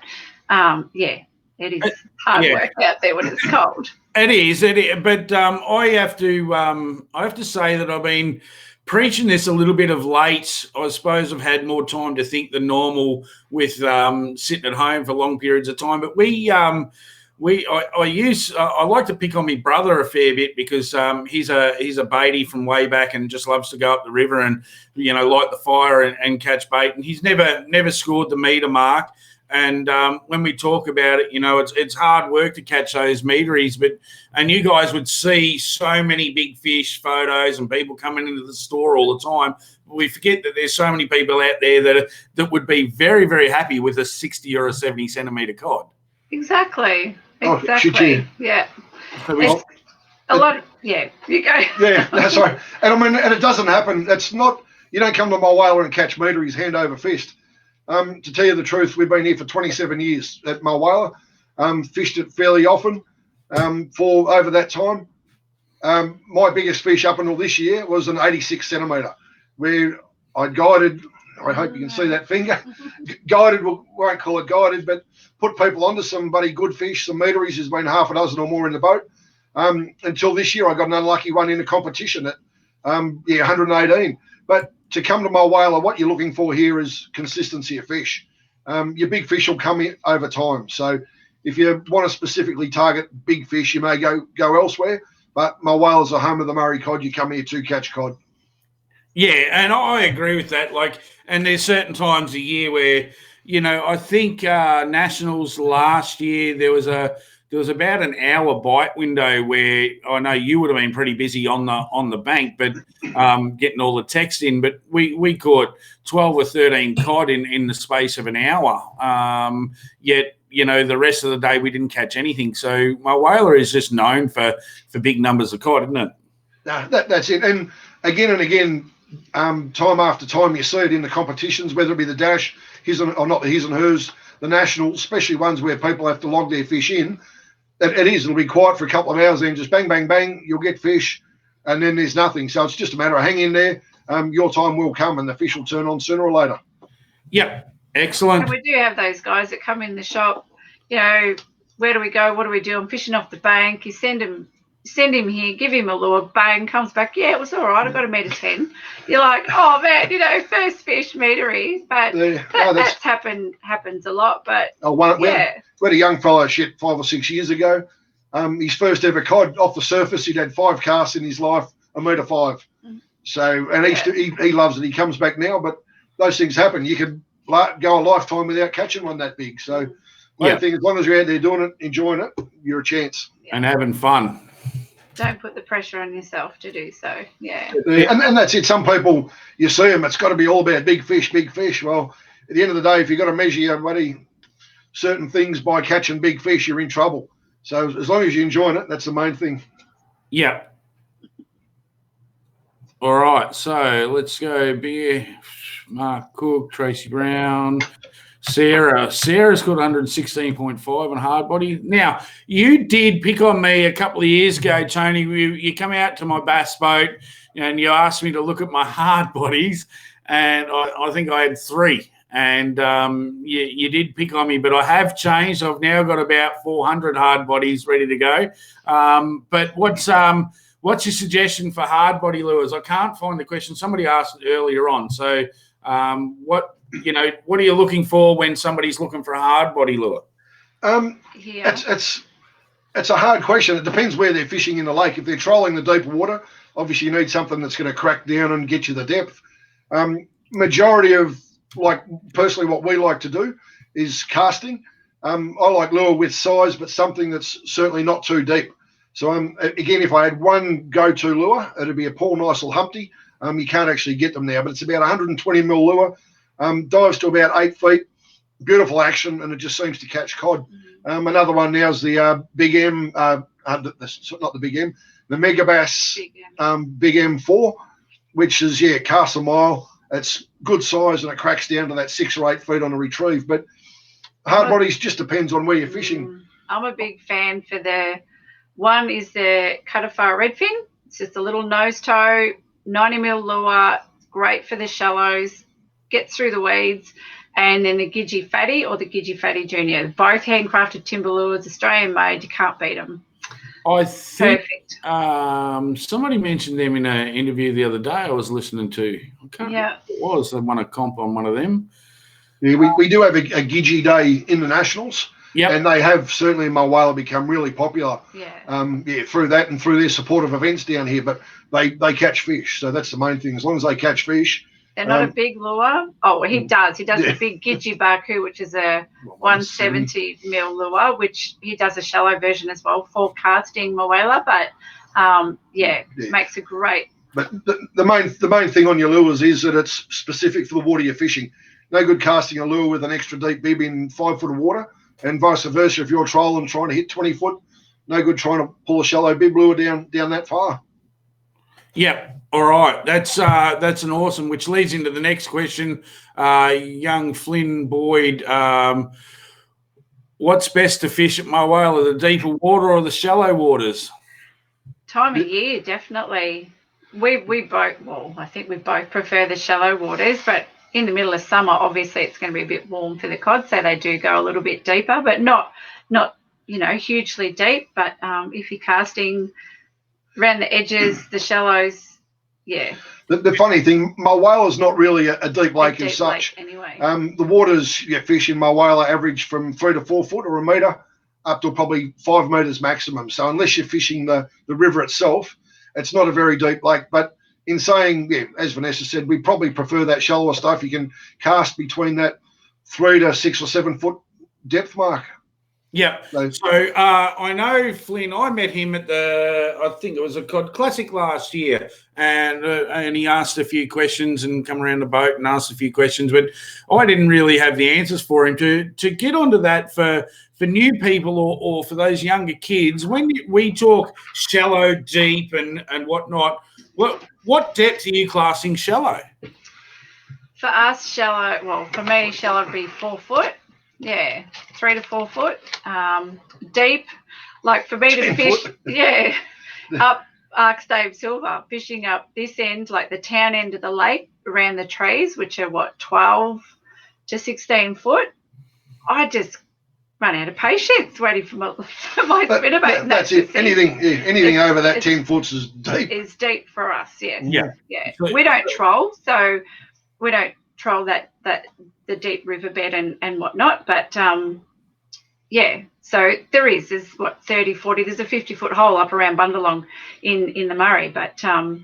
it is hard work out there when it's cold. It is. But I have to say that I've been preaching this a little bit of late. I suppose I've had more time to think than normal with sitting at home for long periods of time. But I like to pick on my brother a fair bit because he's a baity from way back and just loves to go up the river and light the fire and catch bait. And he's never scored the meter mark. And when we talk about it, it's hard work to catch those meteries. And you guys would see so many big fish photos and people coming into the store all the time. But we forget that there's so many people out there that would be very, very happy with a 60 or a 70 centimetre cod. Exactly. Oh, yeah. So a lot. You go. Yeah, that's right. And it doesn't happen. That's not. You don't come to Mulwala and catch meteries hand over fist. To tell you the truth, we've been here for 27 years at Mulwala, fished it fairly often for over that time. My biggest fish up until this year was an 86 centimetre, where I guided, I hope you can see that finger, guided, we won't call it guided, but put people onto some bloody good fish, some meteries. There's been half a dozen or more in the boat. Until this year, I got an unlucky one in a competition at 118. But to come to Mulwala, what you're looking for here is consistency of fish. Your big fish will come in over time. So if you want to specifically target big fish, you may go elsewhere. But Mulwala's the home of the Murray cod. You come here to catch cod. Yeah, and I agree with that. And there's certain times a year where, I think Nationals last year there was about an hour bite window where I know you would have been pretty busy on the bank, but getting all the text in. But we caught 12 or 13 cod in the space of an hour. Yet the rest of the day we didn't catch anything. So Mulwala is just known for big numbers of cod, isn't it? No, that's it. And again, time after time you see it in the competitions, whether it be the dash, his and hers, the national, especially ones where people have to log their fish in. It'll be quiet for a couple of hours, then just bang, bang, bang, you'll get fish, and then there's nothing. So it's just a matter of hang in there. Your time will come, and the fish will turn on sooner or later. Yep, excellent. And we do have those guys that come in the shop. Where do we go? What do we do? I'm fishing off the bank. You send him here, give him a lure, bang, comes back. Yeah, it was all right. I got a metre 10. You're like, oh man, first fish metery. But that's happens a lot. But we had a young fellow 5 or 6 years ago. His first ever cod off the surface. He'd had 5 casts in his life, a metre 5. So, and he loves it. He comes back now, but those things happen. You can go a lifetime without catching one that big. So, main thing, as long as you're out there doing it, enjoying it, you're a chance. And having fun. Don't put the pressure on yourself to do so. Yeah. And that's it. Some people, you see them, it's got to be all about big fish, big fish. Well, at the end of the day, if you've got to measure your certain things by catching big fish, you're in trouble. So as long as you're enjoying it, that's the main thing. Yeah. All right. So let's go. Mark Cook, Tracy Brown, Sarah's got 116.5 on hard body. Now, you did pick on me a couple of years ago, Tony. You come out to my bass boat and you asked me to look at my hard bodies, and I think I had 3. And you did pick on me, but I have changed. I've now got about 400 hard bodies ready to go. But what's your suggestion for hard body lures? I can't find the question. Somebody asked it earlier on. So what are you looking for when somebody's looking for a hard body lure? It's a hard question. It depends where they're fishing in the lake. If they're trolling the deeper water, obviously you need something that's going to crack down and get you the depth. Majority of, like, personally what we like to do is casting. I like lure with size, but something that's certainly not too deep. So again, if I had one go-to lure, it'd be a Paul Nicel Humpty. You can't actually get them now, but it's about 120 mil lure. Dives to about 8 feet. Beautiful action, and it just seems to catch cod. Another one now is the Big M, not the Big M, the Megabass Big M4, which is, casts a mile. It's good size, and it cracks down to that 6 or 8 feet on a retrieve. But hard bodies just depends on where you're fishing. I'm a big fan for the Cuttafar Redfin. It's just a little nose toe, 90 mil lure, great for the shallows, gets through the weeds. And then the Gidgee Fatty or the Gidgee Fatty Junior, both handcrafted timber lures, Australian made. You can't beat them. I think Perfect. Somebody mentioned them in an interview the other day I was listening to. I can't remember what it was. They won a comp on one of them. Yeah, we do have a Gidgee Day Internationals. Yep. And they have certainly in Mulwala become really popular. Through that and through their supportive events down here. But they catch fish, so that's the main thing. As long as they catch fish. They're not a big lure. Oh, well, he does. He does a big Gidgee Baku, which is a 170 mil lure, which he does a shallow version as well for casting Mulwala. But makes a great. But the main thing on your lures is that it's specific for the water you're fishing. No good casting a lure with an extra deep bib in 5 foot of water, and vice versa. If you're trolling trying to hit 20 foot, no good trying to pull a shallow bib lure down that far. Yep. All right. That's an awesome, which leads into the next question. Young Flynn Boyd, what's best to fish at Mulwala, the deeper water or the shallow waters? Time of year, definitely. We both, I think we both prefer the shallow waters, but in the middle of summer, obviously it's going to be a bit warm for the cod, so they do go a little bit deeper, but not hugely deep. But if you're casting around the edges, the shallows, The funny thing, Mulwala is not really a deep lake as such. Lake anyway. The waters fish in Mulwala average from 3 to 4 foot or a metre up to probably 5 metres maximum. So unless you're fishing the river itself, it's not a very deep lake. But in saying, as Vanessa said, we probably prefer that shallower stuff. You can cast between that 3 to 6 or 7 foot depth mark. Yeah. So I know Flynn. I met him at I think it was a Cod Classic last year, and he asked a few questions and come around the boat and asked a few questions, but I didn't really have the answers for him. To get onto that for new people or for those younger kids, when we talk shallow, deep, and whatnot, what depth are you classing shallow? For us, shallow. Well, for me, shallow would be 4 foot. 3 to 4 foot. Deep, like for me to fish, up Arcstave Silver, fishing up this end, like the town end of the lake around the trees, which are 12 to 16 foot. I just run out of patience waiting for my spinnerbait. That's it. Anything over that 10 foot is deep. Is deep for us, yes. Yeah. We don't troll, so we don't troll that the deep riverbed and whatnot, but so there's 30, 40, there's a 50-foot hole up around Bundalong in the Murray, but So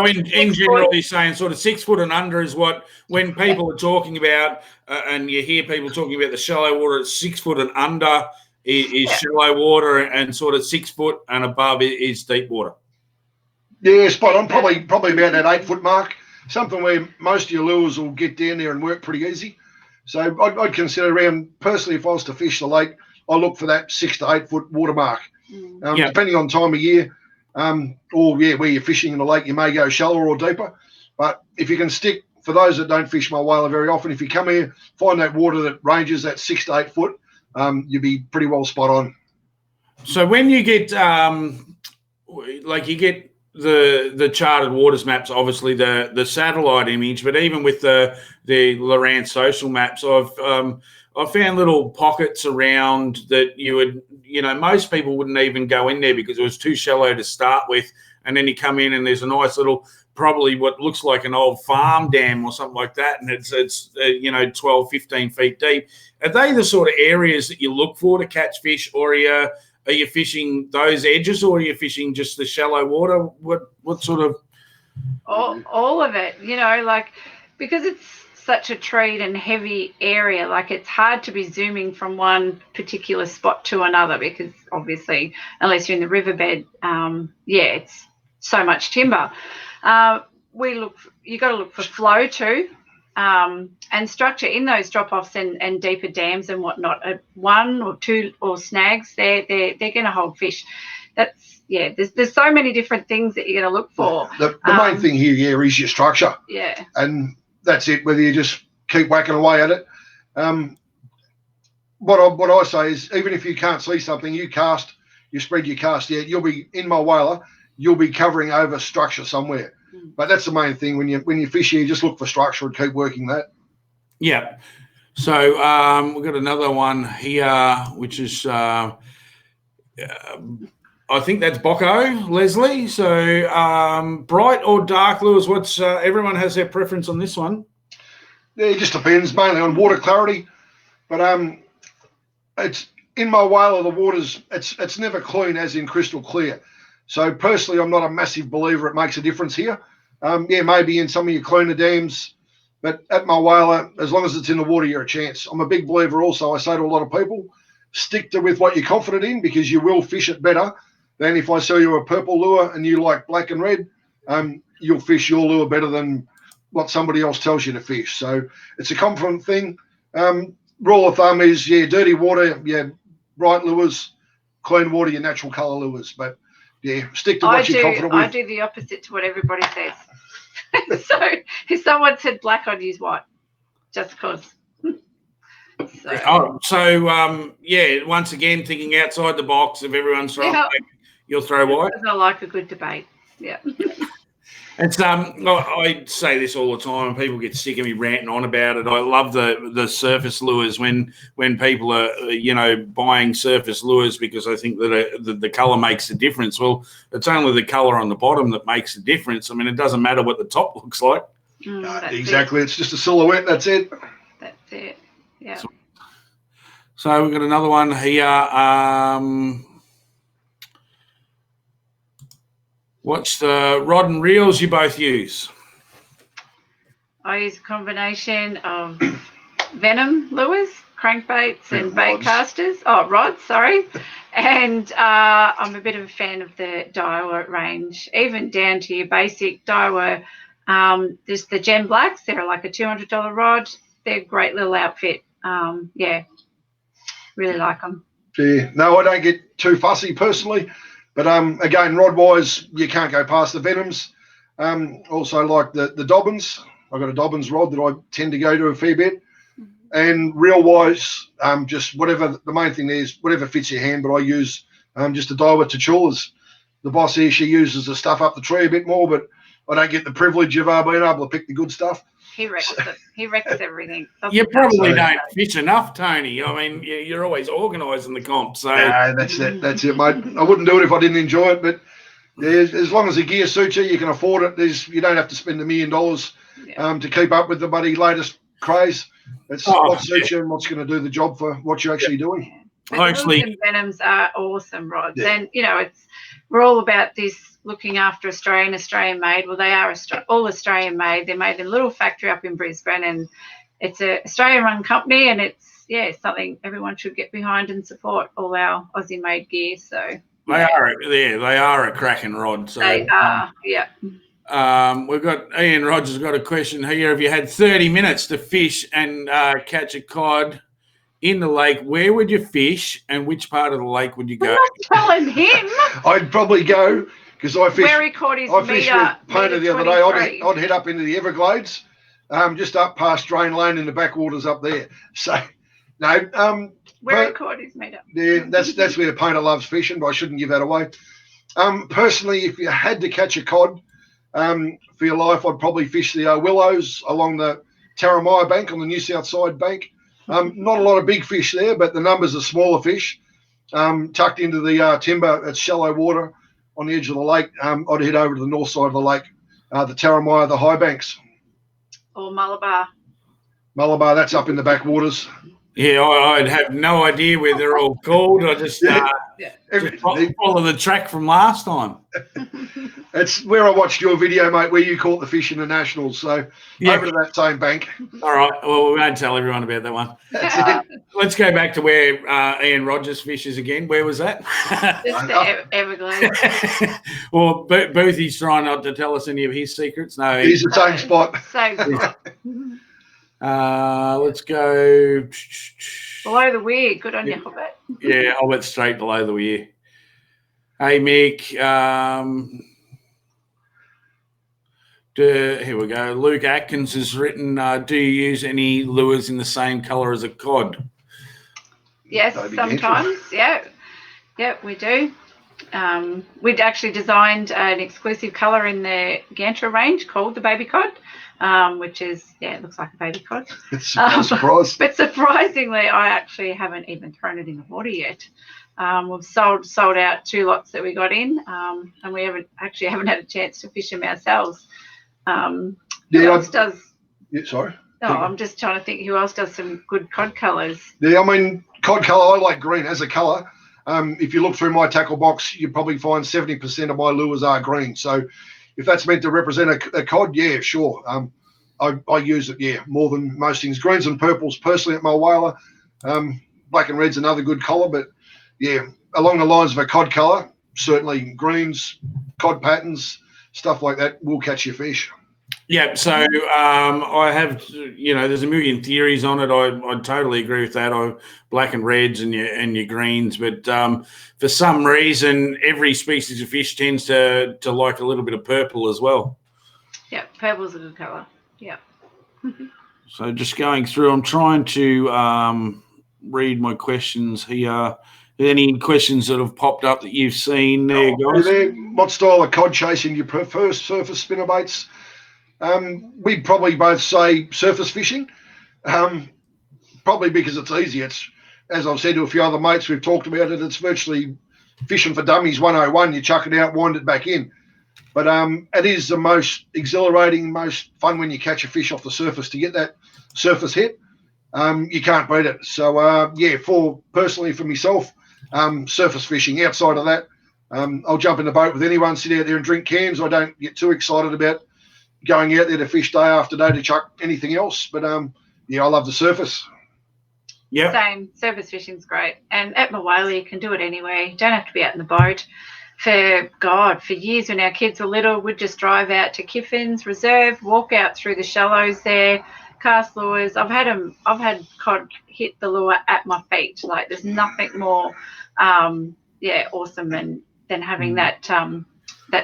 in general, you're saying sort of 6 foot and under is what, when people are talking about, and you hear people talking about the shallow water, it's 6 foot and under is shallow water, and sort of 6 foot and above is deep water. Yeah, spot on. Probably about that 8 foot mark. Something where most of your lures will get down there and work pretty easy. So I'd consider around, personally, if I was to fish the lake, I look for that 6 to 8 foot water mark. Depending on time of year, or where you're fishing in the lake, you may go shallower or deeper. But if you can stick for those that don't fish Mulwala very often, if you come here, find that water that ranges at 6 to 8 foot, you'll be pretty well spot on. So when you get you get the charted waters maps, obviously the satellite image, but even with the Lowrance social maps, I've found little pockets around that you would, most people wouldn't even go in there because it was too shallow to start with, and then you come in and there's a nice little, probably what looks like an old farm dam or something like that, and it's 12, 15 feet deep. Are they the sort of areas that you look for to catch fish, or are you fishing those edges, or are you fishing just the shallow water? What sort of? All of it, because it's such a treed and heavy area, it's hard to be zooming from one particular spot to another, because obviously, unless you're in the riverbed, it's so much timber. You got to look for flow too, and structure in those drop-offs and deeper dams and whatnot. One or two or snags, they're going to hold fish. There's so many different things that you're going to look for. The main thing here, is your structure. Yeah. And that's it, whether you just keep whacking away at it. What I say is, even if you can't see something, you spread your cast. Yeah, you'll be in Mulwala, you'll be covering over structure somewhere. But that's the main thing. When you fish here, you just look for structure and keep working that. Yeah. So we've got another one here, which is I think that's Bocco, Leslie. So bright or dark lures? What's everyone has their preference on this one? Yeah, it just depends mainly on water clarity. But it's in Mulwala, the water's it's never clean as in crystal clear. So personally, I'm not a massive believer it makes a difference here. Maybe in some of your cleaner dams, but at Mulwala, as long as it's in the water, you're a chance. I'm a big believer also, I say to a lot of people, stick with what you're confident in, because you will fish it better than if I sell you a purple lure and you like black and red. You'll fish your lure better than what somebody else tells you to fish. So it's a confident thing. Rule of thumb is, dirty water, bright lures, clean water, your natural colour lures. But stick to what you're confident with. I do the opposite to what everybody says. So if someone said black, I'd use white, just because. Once again, thinking outside the box, if everyone's throwing black, you'll throw white. I like a good debate. Yeah. It's I say this all the time, and people get sick of me ranting on about it. I love the surface lures when people are buying surface lures because I think that the colour makes a difference. Well, it's only the colour on the bottom that makes a difference. I mean, it doesn't matter what the top looks like. Exactly, it's just a silhouette. That's it. That's it. Yeah. So we've got another one here. What's the rod and reels you both use? I use a combination of venom lures, crankbaits, and bait casters. Oh, rods, sorry. And I'm a bit of a fan of the Daiwa range, even down to your basic Daiwa. There's the Gem Blacks. They're like a $200 rod. They're a great little outfit. Really like them. Yeah, no, I don't get too fussy personally. But again, rod-wise, you can't go past the Venoms. Also like the Dobbins. I've got a Dobbins rod that I tend to go to a fair bit. And reel-wise, just whatever, the main thing is, whatever fits your hand, but I use just a Daiwa Tachulas. The boss here, she uses the stuff up the tree a bit more, but I don't get the privilege of being able to pick the good stuff. He wrecks it. He wrecks everything. You probably don't fish enough, Tony. I mean, you're always organising the comp. So that's it. That's it, mate. I wouldn't do it if I didn't enjoy it. But as long as the gear suits you, you can afford it. You don't have to spend $1 million to keep up with the bloody latest craze. It's what suits you and what's going to do the job for what you're actually doing. The Venoms are awesome rods, and we're all about this looking after Australian made. Well, they are all Australian made. They're made in a little factory up in Brisbane, and it's an Australian run company, and it's something everyone should get behind and support all our Aussie made gear. So they are a cracking rod. So they are, we've got Ian Rogers got a question here. If you had 30 minutes to fish and catch a cod in the lake, where would you fish and which part of the lake would you go? I'm not telling him. I'd probably go, because I fished where he caught his with Pona the other day. I'd head up into the Everglades just up past Drain Lane in the backwaters up there. So, no. Where a cod is made up. Yeah, that's where Painter loves fishing, but I shouldn't give that away. Personally, if you had to catch a cod for your life, I'd probably fish the willows along the Tarramaya bank on the New South Side bank. Not a lot of big fish there, but the numbers are smaller fish. Tucked into the timber at shallow water on the edge of the lake. I'd head over to the north side of the lake, the Tarramaya, the high banks. Or Malabar. Malabar, that's up in the backwaters. Yeah, I'd have no idea where they're all called. I just follow the track from last time. It's where I watched your video, mate, where you caught the fish in the Nationals. So over to that same bank. All right. Well, we won't tell everyone about that one. Let's go back to where Ian Rogers fishes again. Where was that? Just the Everglades. Well, Boothie's trying not to tell us any of his secrets. No, he's the same spot. Same spot. Let's go below the weir. Good on you, Hobbit. Yeah, I went straight below the weir. Hey, Mick. Here we go. Luke Atkins has written, do you use any lures in the same colour as a cod? Yes, sometimes. Yeah, we do. We'd actually designed an exclusive colour in the Gantra range called the baby cod, which is, it looks like a baby cod. It's a surprise. But surprisingly, I actually haven't even thrown it in the water yet. We've sold out 2 lots that we got in, and we haven't had a chance to fish them ourselves. Who else does? Yeah, sorry. No, I'm just trying to think who else does some good cod colours. Yeah, I mean, cod colour, I like green as a colour. If you look through my tackle box, you probably find 70% of my lures are green. So if that's meant to represent a cod, yeah, sure. I use it, more than most things. Greens and purples, personally, at Mulwala. Black and red's another good colour, but along the lines of a cod colour, certainly greens, cod patterns, stuff like that will catch your fish. Yeah, so I have, there's a million theories on it. I totally agree with that. Black and reds and your greens, but for some reason, every species of fish tends to like a little bit of purple as well. Yeah, purple's a good colour. Yeah. So just going through, I'm trying to read my questions here. Any questions that have popped up that you've seen there, guys? What style of cod chasing do you prefer, surface spinnerbaits? We'd probably both say surface fishing, probably because it's easy. It's, as I've said to a few other mates, we've talked about it, it's virtually fishing for dummies 101. You chuck it out, wind it back in. But it is the most exhilarating, most fun when you catch a fish off the surface. To get that surface hit, you can't beat it. So, for myself, surface fishing. Outside of that, I'll jump in the boat with anyone, sit out there and drink cans. I don't get too excited about going out there to fish day after day to chuck anything else. But, I love the surface. Yeah. Same. Surface fishing's great. And at Mulwala, you can do it anywhere. You don't have to be out in the boat. For years when our kids were little, we'd just drive out to Kiffin's Reserve, walk out through the shallows there, cast lures. I've had cod hit the lure at my feet. Like, there's nothing more, awesome than having that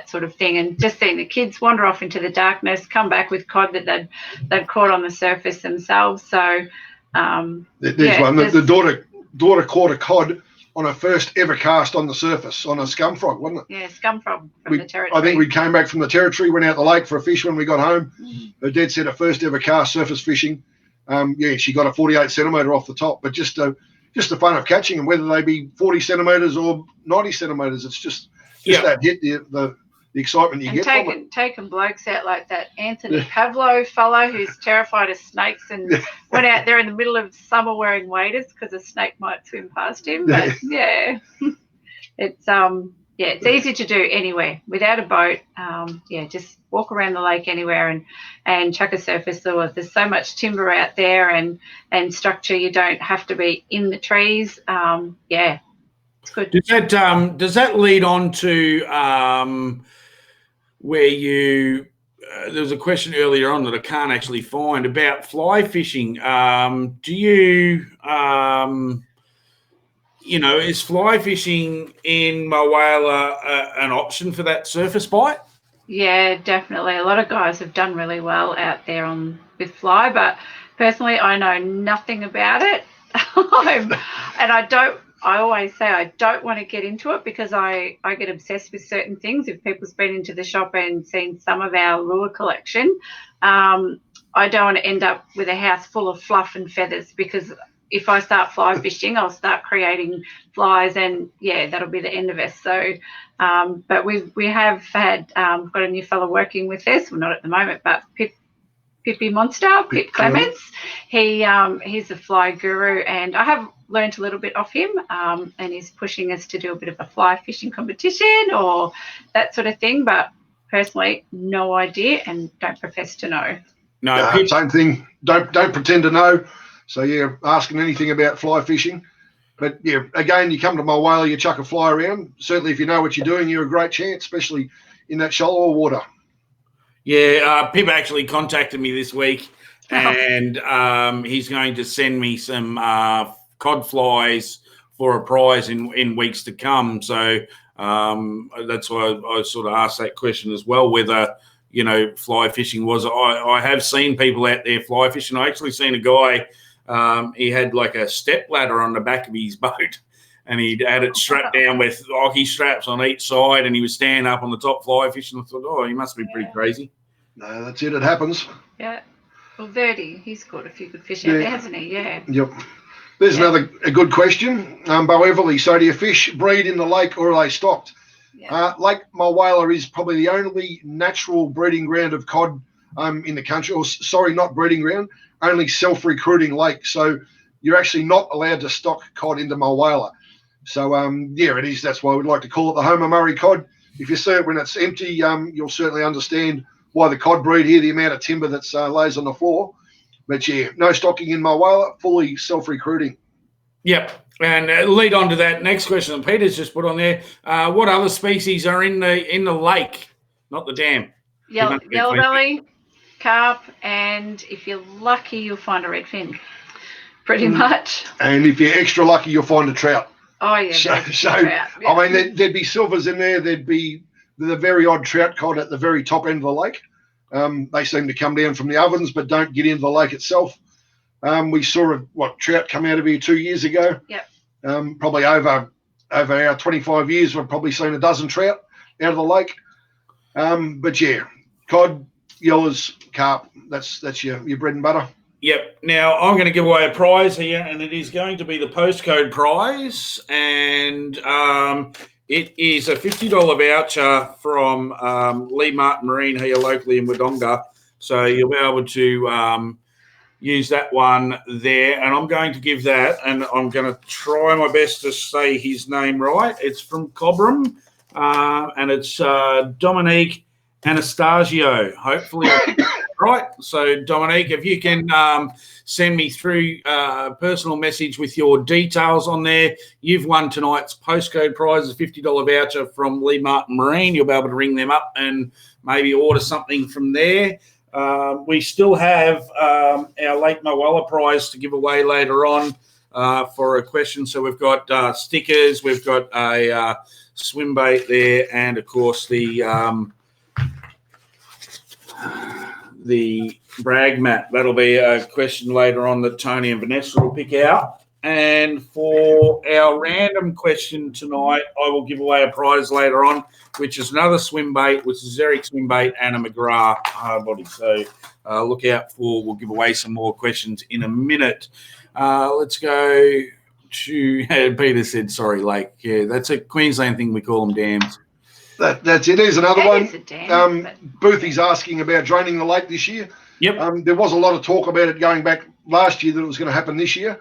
sort of thing, and just seeing the kids wander off into the darkness, come back with cod that they'd caught on the surface themselves. So there's one. The daughter caught a cod on her first ever cast on the surface on a scum frog, wasn't it? Yeah, scum frog from the territory. I think we came back from the territory, went out the lake for a fish when we got home. Her dad said her first ever cast surface fishing. She got a 48 centimetre off the top, but just the fun of catching them, whether they be 40 centimetres or 90 centimetres, it's just that hit, the excitement you get from it. Taking blokes out like that Anthony Pavlo fellow who's terrified of snakes and went out there in the middle of summer wearing waders because a snake might swim past him. But it's easy to do anywhere without a boat. Just walk around the lake anywhere and chuck a surface lure. There's so much timber out there and structure. You don't have to be in the trees. It's good. Does that lead on to where you? There was a question earlier on that I can't actually find about fly fishing. Do you? Is fly fishing in Mulwala an option for that surface bite? Yeah, definitely. A lot of guys have done really well out there with fly, but personally, I know nothing about it. I always say I don't want to get into it because I get obsessed with certain things. If people's been into the shop and seen some of our lure collection, I don't want to end up with a house full of fluff and feathers, because if I start fly fishing, I'll start creating flies, and yeah, that'll be the end of us. So, but we have had got a new fellow working with us. Well, not at the moment, but Pip Clements. He's a fly guru, and I have learned a little bit off him, and he's pushing us to do a bit of a fly fishing competition or that sort of thing. But personally, no idea, and don't profess to know. No, same thing. Don't pretend to know. So yeah, asking anything about fly fishing. But yeah, again, you come to Mulwala, you chuck a fly around. Certainly, if you know what you're doing, you're a great chance, especially in that shallower water. Yeah, Pip actually contacted me this week, and he's going to send me some cod flies for a prize in weeks to come. So that's why I sort of asked that question as well, whether, you know, fly fishing was. I have seen people out there fly fishing. I actually seen a guy, he had like a step ladder on the back of his boat, and he'd had it strapped down with hockey straps on each side, and he was standing up on the top fly fishing. I thought, oh, he must be pretty crazy. No, that's it. It happens. Yeah. Well, Verdi, he's caught a few good fish out there, hasn't he? Yeah. Yep. There's a good question. Bo Everly, so do your fish breed in the lake or are they stocked? Yeah. Lake Mulwala is probably the only natural breeding ground of cod in the country. Or sorry, not breeding ground, only self-recruiting lake. So you're actually not allowed to stock cod into Mulwala. So, yeah, it is. That's why we'd like to call it the home of Murray cod. If you see it when it's empty, you'll certainly understand why the cod breed here, the amount of timber that's lays on the floor. But yeah, no stocking in Mulwala, fully self-recruiting. Yep. And lead on to that next question that Peter's just put on there. What other species are in the lake, not the dam? Yellow belly, carp, and if you're lucky, you'll find a redfin, pretty much. And if you're extra lucky, you'll find a trout. Oh, yeah. So trout. Yeah. I mean, there'd be silvers in there. There'd be the very odd trout cod at the very top end of the lake. They seem to come down from the ovens, but don't get into the lake itself. We saw trout come out of here 2 years ago. Yep. Probably over our 25 years, we've probably seen a dozen trout out of the lake. But yeah, cod, yellows, carp, that's your bread and butter. Yep. Now, I'm going to give away a prize here, and it is going to be the postcode prize, and it is a $50 voucher from Lee Martin Marine here locally in Wodonga. So you'll be able to use that one there, and I'm going to give that, and I'm going to try my best to say his name right. It's from Cobram, and it's Dominique Anastasio. Hopefully right. So, Dominique, if you can send me through a personal message with your details on there, you've won tonight's postcode prize, a $50 voucher from Lee Martin Marine. You'll be able to ring them up and maybe order something from there. We still have our Lake Mulwala prize to give away later on for a question. So we've got stickers, we've got a swim bait there, and, of course, the brag mat. That'll be a question later on that Tony and Vanessa will pick out. And for our random question tonight, I will give away a prize later on, which is another swim bait, which is Eric swim bait and a McGrath hard body. So look out we'll give away some more questions in a minute. Let's go to Peter said, sorry, Lake. Yeah, that's a Queensland thing. We call them dams. That's it. There's another one. Boothie's asking about draining the lake this year. Yep. There was a lot of talk about it going back last year that it was going to happen this year.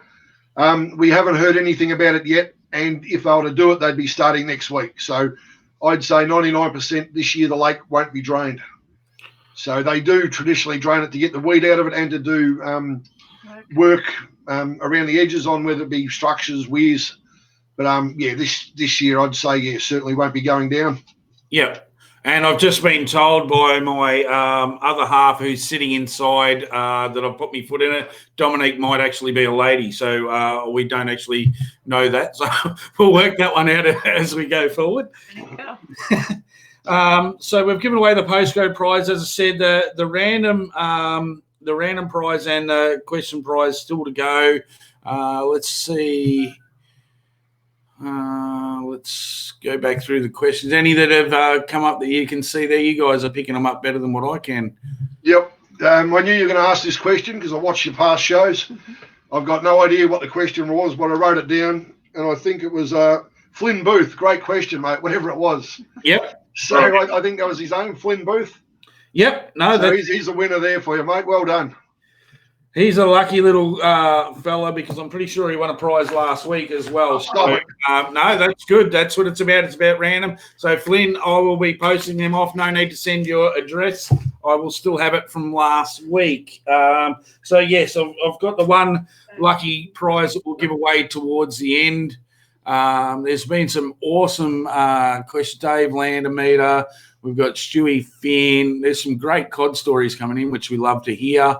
We haven't heard anything about it yet, and if they were to do it, they'd be starting next week. So I'd say 99% this year the lake won't be drained. So they do traditionally drain it to get the weed out of it and to do work around the edges on whether it be structures, weirs. But yeah, this year I'd say certainly won't be going down. Yeah, and I've just been told by my other half who's sitting inside that I've put my foot in it, Dominique might actually be a lady. So we don't actually know that. So we'll work that one out as we go forward. So we've given away the postcode prize. As I said, the random the random prize and the question prize still to go. Let's see. Let's go back through the questions. Any that have come up that you can see there? You guys are picking them up better than what I can. Yep. I knew you were going to ask this question because I watched your past shows. I've got no idea what the question was, but I wrote it down, and I think it was Flynn Booth. Great question, mate, whatever it was. Yep. So I think that was his own, Flynn Booth. Yep. No, so he's a winner there for you, mate. Well done. He's a lucky little fella because I'm pretty sure he won a prize last week as well. So, no, that's good. That's what it's about. It's about random. So, Flynn, I will be posting them off. No need to send your address. I will still have it from last week. So, yes, I've got the one lucky prize that we'll give away towards the end. There's been some awesome questions. Dave Landameter. We've got Stewie Finn. There's some great COD stories coming in, which we love to hear.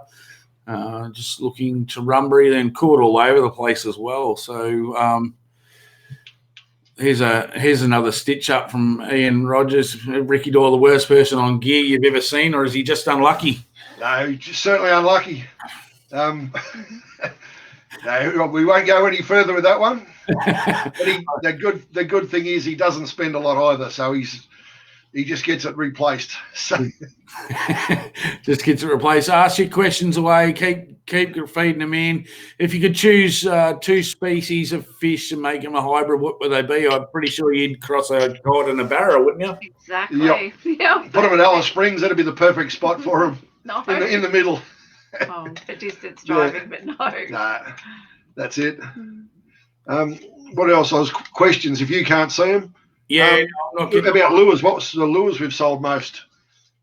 Just looking to Rumbury, then caught all over the place as well. So here's another stitch up from Ian Rogers. Ricky Doyle, the worst person on gear you've ever seen, or is he just unlucky? No, just certainly unlucky. No, we won't go any further with that one. But the good thing is he doesn't spend a lot either, so he just gets it replaced. So just gets it replaced. Ask your questions away. Keep feeding them in. If you could choose two species of fish and make them a hybrid, what would they be? I'm pretty sure you'd cross a cod and a barra, wouldn't you? Exactly. Yep. Put them at Alice Springs. That'd be the perfect spot for them. No. In the middle. Oh, for distance driving, but no. Nah, that's it. What else? Questions. If you can't see them. Yeah. About lures, what's the lures we've sold most?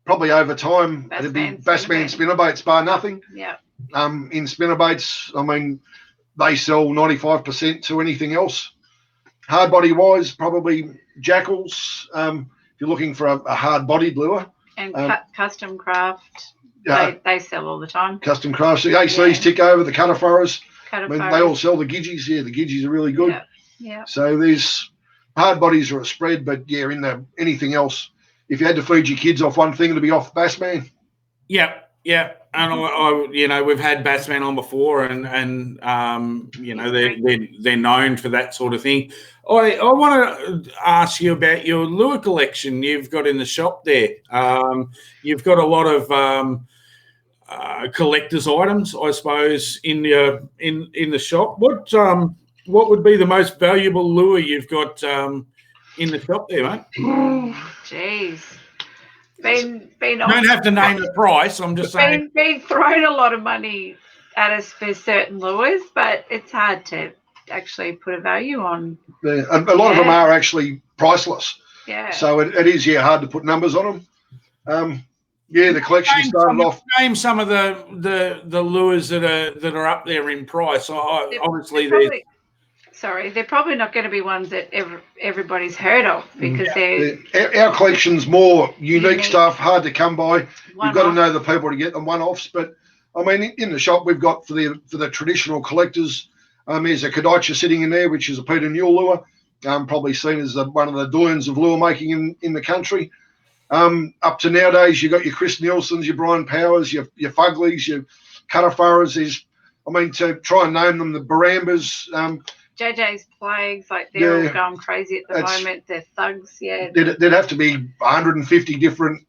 Probably over time, it'd be Bassman spinnerbaits, bar nothing. Yeah. In spinnerbaits, I mean, they sell 95% to anything else. Hard body wise, probably jackals. If you're looking for a hard bodied lure. And custom craft, they sell all the time. Custom crafts, the ACs tick over, the cutter furrows. I mean, they all sell the gidgies. Yeah, the gidgies are really good. Yeah. So there's hard bodies are a spread, but yeah, in anything else, if you had to feed your kids off one thing, it'd be off Bassman. Yeah. And I we've had Bassman on before, and they're known for that sort of thing. I want to ask you about your lure collection you've got in the shop there. You've got a lot of collector's items, I suppose, in the shop. What would be the most valuable lure you've got in the shop there, mate? Jeez. You don't have to name the price. I'm just saying. Been thrown a lot of money at us for certain lures, but it's hard to actually put a value on. Yeah, a lot of them are actually priceless. Yeah. So it is hard to put numbers on them. The collection started off. Name some of the lures that are up there in price. Obviously, they're probably not going to be ones that everybody's heard of because our collection's more unique stuff, hard to come by. You've got to know the people to get them one-offs. But I mean, in the shop we've got for the traditional collectors. There's a Kodicha sitting in there, which is a Peter Newell lure, probably seen as one of the doyens of lure making in the country. Up to nowadays, you've got your Chris Nielsen's, your Brian Powers, your Fugleys, your Cutterfarras. To try and name them, the Barambas. JJ's Plagues, they're all going crazy at the moment. They're thugs, There'd have to be 150 different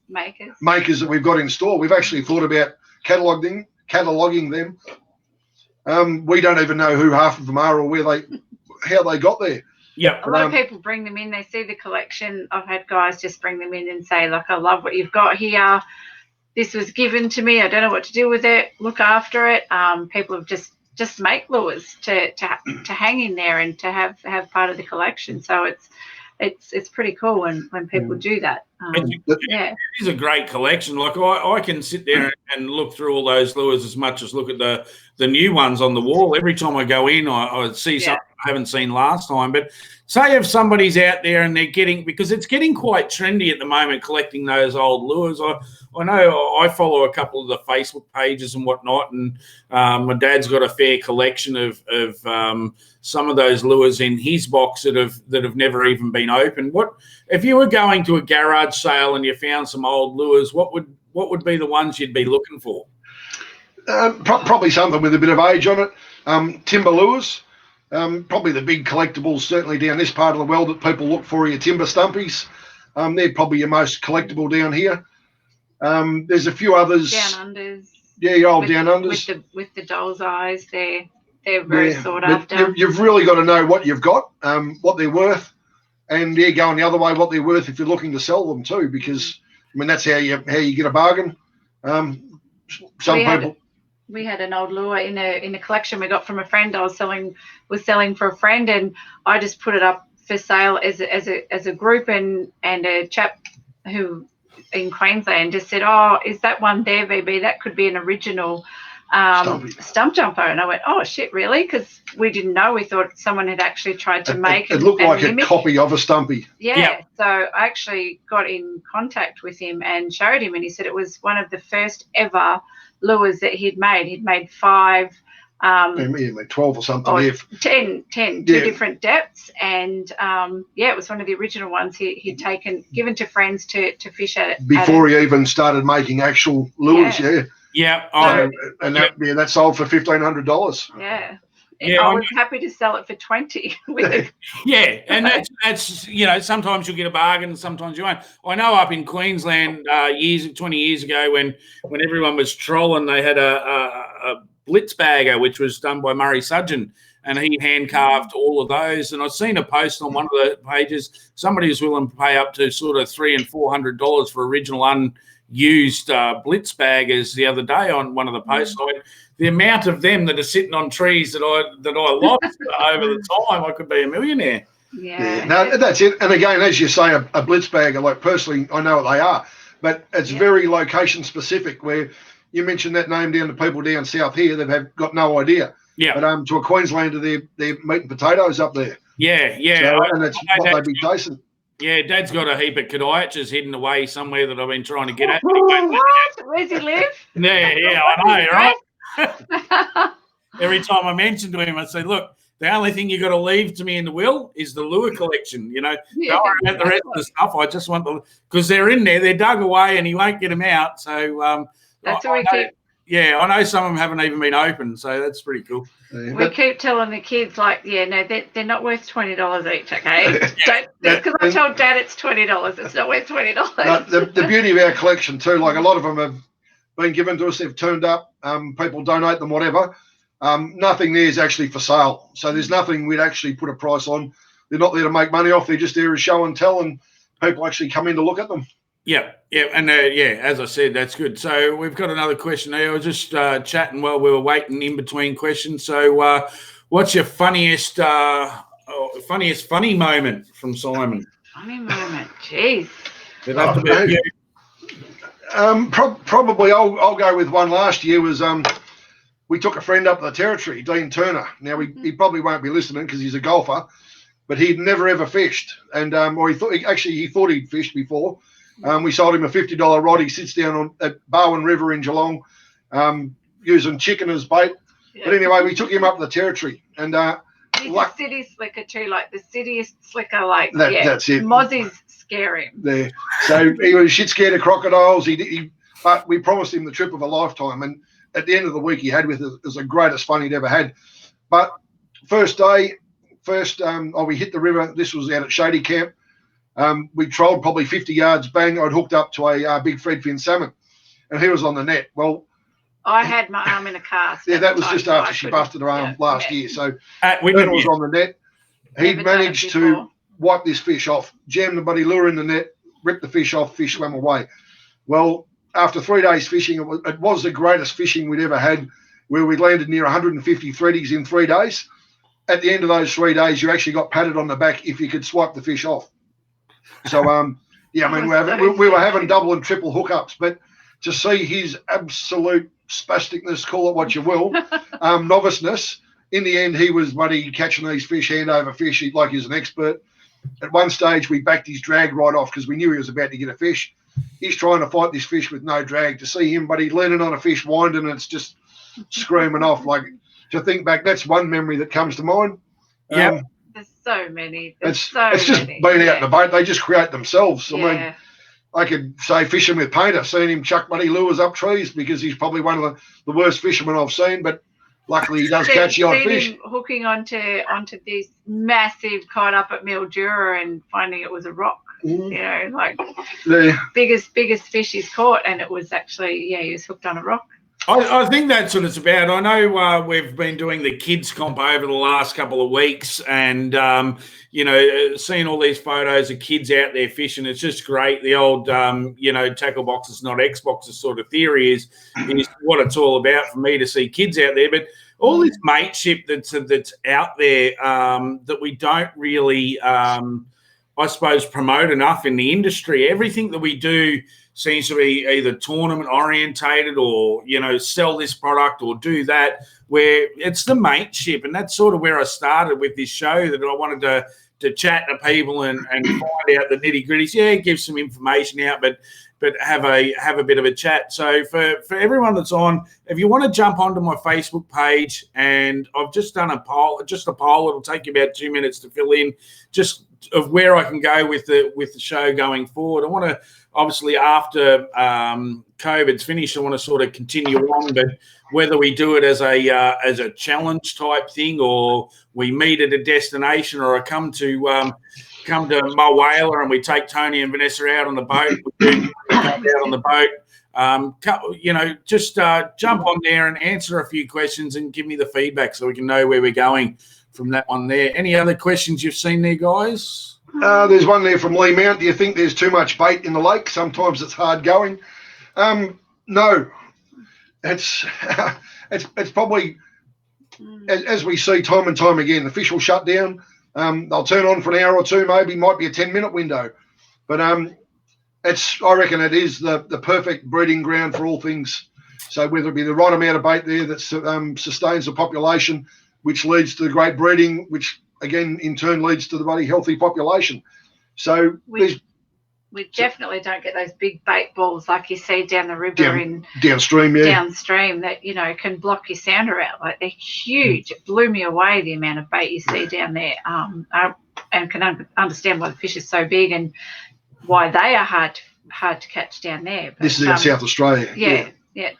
makers that we've got in store. We've actually thought about cataloguing them. We don't even know who half of them are or how they got there. Yeah, a lot of people bring them in. They see the collection. I've had guys just bring them in and say, "I love what you've got here. This was given to me. I don't know what to do with it. Look after it." People have just make lures to hang in there and to have part of the collection. So it's pretty cool when people do that. It is a great collection. I can sit there and look through all those lures as much as look at the new ones on the wall. Every time I go in, I see something I haven't seen last time. But say if somebody's out there and because it's getting quite trendy at the moment, collecting those old lures. I know I follow a couple of the Facebook pages and whatnot, and my dad's got a fair collection of some of those lures in his box that have never even been opened. What if you were going to a garage sale and you found some old lures? What would be the ones you'd be looking for? Probably something with a bit of age on it. Timber lures. Probably the big collectibles, certainly down this part of the world that people look for, are your timber stumpies. They're probably your most collectible down here. There's a few others. Down unders. Yeah, your old down unders. With the doll's eyes, they're very sought after. You've really got to know what you've got, what they're worth, and going the other way, what they're worth if you're looking to sell them too, because I mean that's how you get a bargain. We had an old lure in a collection we got from a friend. I was selling for a friend, and I just put it up for sale as a group, and a chap who in Queensland just said, "Oh, is that one there, VB? That could be an original stump jumper." And I went, "Oh shit, really?" Because we didn't know. We thought someone had actually tried to make it. It looked like a copy of a stumpy. Yeah. So I actually got in contact with him and showed him, and he said it was one of the first ever lures that he'd made. He'd made 5. Like 12 or something. Or 10, two different depths, and it was one of the original ones he'd given to friends to fish at. Before he even started making actual lures, that sold for $1,500. Yeah. I was happy to sell it for 20. And that's sometimes you'll get a bargain, and sometimes you won't. I know up in Queensland 20 years ago when everyone was trolling, they had a Blitzbagger, which was done by Murray Sudgeon, and he hand carved all of those. And I've seen a post on one of the pages. Somebody was willing to pay up to sort of $300 and $400 for original unused Blitzbaggers the other day on one of the posts. The amount of them that are sitting on trees that I lost over the time, I could be a millionaire. Yeah. No, that's it. And again, as you say, a Blitzbagger, like personally, I know what they are, but it's very location specific. Where you mentioned that name down to people down south here, they've got no idea. Yeah. But to a Queenslander, they're meat and potatoes up there. Yeah. So, and it's what they'd be chasing. Yeah, Dad's got a heap of Kadiaches hidden away somewhere that I've been trying to get at. What? Where's he live? Yeah, I know, right? Every time I mention to him, I say, look, the only thing you got to leave to me in the will is the lure collection. Don't worry about the rest of the stuff. I just want because they're in there, they're dug away, and he won't get them out. So that's what we keep. Yeah, I know some of them haven't even been opened, so that's pretty cool. We keep telling the kids, they're not worth $20 each, okay? Because I told Dad it's $20. It's not worth $20. The beauty of our collection too, like a lot of them have been given to us, they've turned up, people donate them, whatever. Nothing there is actually for sale. So there's nothing we'd actually put a price on. They're not there to make money off. They're just there as show and tell, and people actually come in to look at them. Yeah. And as I said, that's good. So we've got another question here. I was just chatting while we were waiting in between questions. So what's your funniest funny moment from Simon? Funny moment, jeez. It'd have to be you. Probably I'll go with one. Last year was we took a friend up the territory, Dean Turner. Now he probably won't be listening because he's a golfer, but he'd never ever fished, and or he thought he'd fished before. We sold him a $50 rod. He sits down at Barwon River in Geelong, using chicken as bait. Yeah. But anyway, we took him up the territory, and he's a city slicker too, like the city slicker, that's it. Mozzie's scare him. There, so he was shit scared of crocodiles. But we promised him the trip of a lifetime, and at the end of the week, he had with us. It was the greatest fun he'd ever had. But first day, we hit the river. This was out at Shady Camp. We trolled probably 50 yards, bang, I'd hooked up to a big Fredfin salmon, and he was on the net. Well, I had my arm in a cast. Yeah, that was just after she busted her arm last year. So Bernard was on the net. He'd managed to wipe this fish off, jam the bloody lure in the net, rip the fish off, fish swam away. Well, after 3 days fishing, it was the greatest fishing we'd ever had, where we landed near 150 threadies in 3 days. At the end of those 3 days, you actually got patted on the back if you could swipe the fish off. So, we were having double and triple hookups, but to see his absolute spasticness, call it what you will, noviceness, in the end, he was catching these fish hand over fish like he's an expert. At one stage, we backed his drag right off because we knew he was about to get a fish. He's trying to fight this fish with no drag. To see him, leaning on a fish, winding, and it's just screaming off. To think back, that's one memory that comes to mind. Yeah. There's so many. It's just being out in the boat. They just create themselves. I mean, I could say fishing with Painter, seen him chuck bloody lures up trees because he's probably one of the worst fishermen I've seen, but luckily he does catch the odd fish. Him hooking onto this massive cod up at Mildura and finding it was a rock. You know, like biggest fish he's caught, and it was actually he was hooked on a rock. I think that's what it's about. I know we've been doing the kids comp over the last couple of weeks, and seeing all these photos of kids out there fishing, it's just great. The old tackle boxes, not Xboxes sort of theory is what it's all about for me to see kids out there. But all this mateship that's out there that we don't really, I suppose, promote enough in the industry. Everything that we do seems to be either tournament orientated or, sell this product or do that, where it's the mateship. And that's sort of where I started with this show, that I wanted to chat to people and find out the nitty gritties. Yeah, give some information out, but have a bit of a chat. So for everyone that's on, if you want to jump onto my Facebook page, and I've just done a poll. It'll take you about 2 minutes to fill in, just of where I can go with the show going forward. I want to, obviously, after COVID's finished, I want to sort of continue on, but whether we do it as a challenge type thing, or we meet at a destination, or I come to Mulwala and we take Tony and Vanessa out on the boat, just jump on there and answer a few questions and give me the feedback so we can know where we're going from that one there. Any other questions you've seen there, guys? There's one there from Lee Mount. Do you think there's too much bait in the lake? Sometimes it's hard going. No, it's probably, as we see time and time again, the fish will shut down. They'll turn on for an hour or two, maybe, might be a 10-minute window. But I reckon it is the perfect breeding ground for all things. So whether it be the right amount of bait there that sustains the population, which leads to the great breeding, which again in turn leads to the bloody healthy population. So we definitely don't get those big bait balls like you see down the river downstream that can block your sounder out. Like, they're huge. It blew me away, the amount of bait you see down there, and can understand why the fish is so big and why they are hard to catch down there. But, this is in South Australia.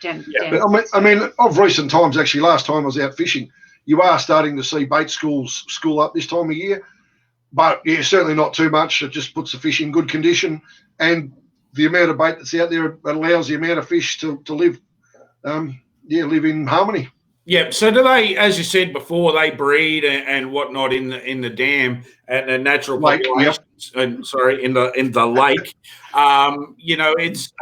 Down. But I mean, of recent times, actually, last time I was out fishing, you are starting to see bait schools school up this time of year. But, yeah, certainly not too much. It just puts the fish in good condition. And the amount of bait that's out there, it allows the amount of fish to live in harmony. Yeah. So do they, as you said before, they breed and whatnot in the dam at the natural lake, populations? Yep. In the lake. It's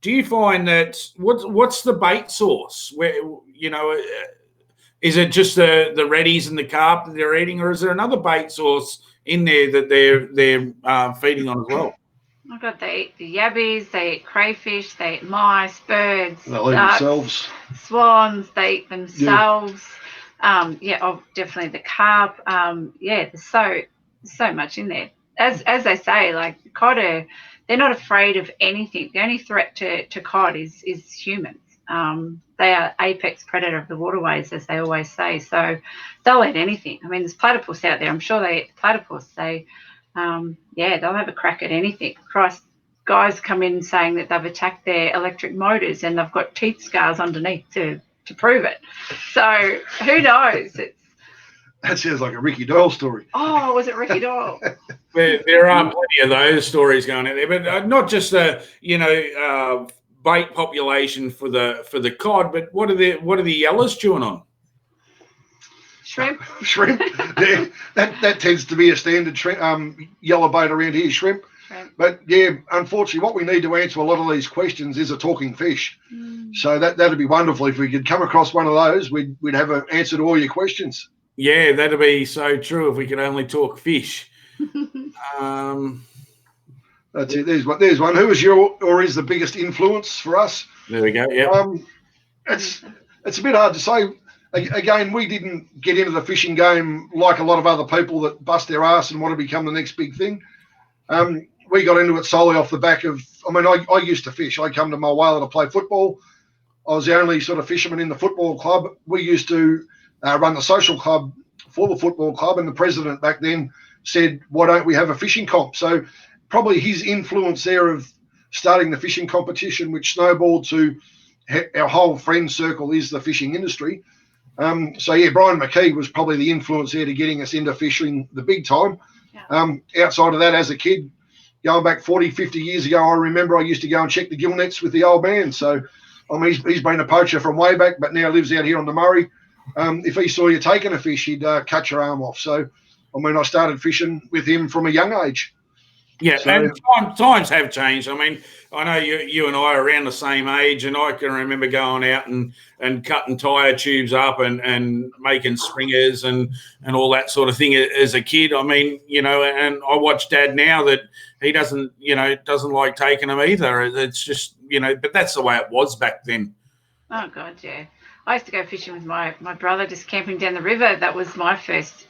do you find that what's the bait source? Where is it just the reddies and the carp that they're eating, or is there another bait source in there that they're feeding on as well? Oh God, they eat the yabbies, they eat crayfish, they eat mice, birds, they'll eat themselves, swans, they eat themselves. Definitely the carp. There's so much in there. As they say, like, cod they're not afraid of anything. The only threat to cod is humans. They are apex predator of the waterways, as they always say. So they'll eat anything. I mean, there's platypus out there. I'm sure they eat platypus. They'll have a crack at anything. Christ, guys come in saying that they've attacked their electric motors and they've got teeth scars underneath to prove it. So who knows? That sounds like a Ricky Doyle story. Oh, was it Ricky Doyle? There are plenty of those stories going out there, but not just bait population for the cod, but what are the yellows chewing on? Shrimp. Yeah, that tends to be a standard shrimp, yellow bait around here, shrimp. But yeah, unfortunately, what we need to answer a lot of these questions is a talking fish. So that'd be wonderful if we could come across one of those. We'd have an answer to all your questions. Yeah, that'd be so true if we could only talk fish. That's it. There's one. Who is is the biggest influence for us? There we go. Yeah. It's a bit hard to say. Again, we didn't get into the fishing game like a lot of other people that bust their ass and want to become the next big thing. We got into it solely off the back of, I used to fish. I come to Mulwala to play football. I was the only sort of fisherman in the football club. We used to run the social club for the football club, and the president back then said, why don't we have a fishing comp? So probably his influence there of starting the fishing competition, which snowballed to our whole friend circle is the fishing industry. So yeah, Brian McKee was probably the influence there to getting us into fishing the big time. Outside of that, as a kid, going back 40, 50 years ago, I remember I used to go and check the gill nets with the old man. So I mean, he's been a poacher from way back, but now lives out here on the Murray. If he saw you taking a fish, he'd cut your arm off. So, I mean, I started fishing with him from a young age. Yeah, so, and times have changed. I mean, I know you and I are around the same age, and I can remember going out and cutting tyre tubes up and making stringers and all that sort of thing as a kid. I mean, you know, and I watch Dad now that he doesn't like taking them either. It's just, you know, but that's the way it was back then. Oh, God, yeah. I used to go fishing with my brother, just camping down the river. That was my first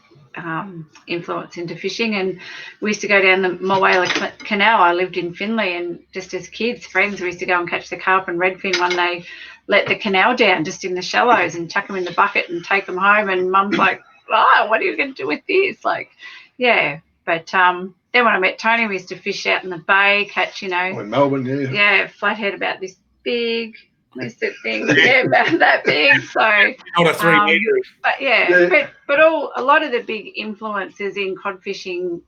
influence into fishing, and we used to go down the Mulwala Canal. I lived in Finley, and just as kids, friends, we used to go and catch the carp and redfin when they let the canal down just in the shallows and chuck them in the bucket and take them home, and Mum's like, oh, what are you going to do with this? Like, yeah. But then when I met Tony, we used to fish out in the bay, catch, you know, in Melbourne, yeah, flathead about this big, listed thing, yeah, about that big. So not a 3 meter. But yeah. But a lot of the big influences in cod fishing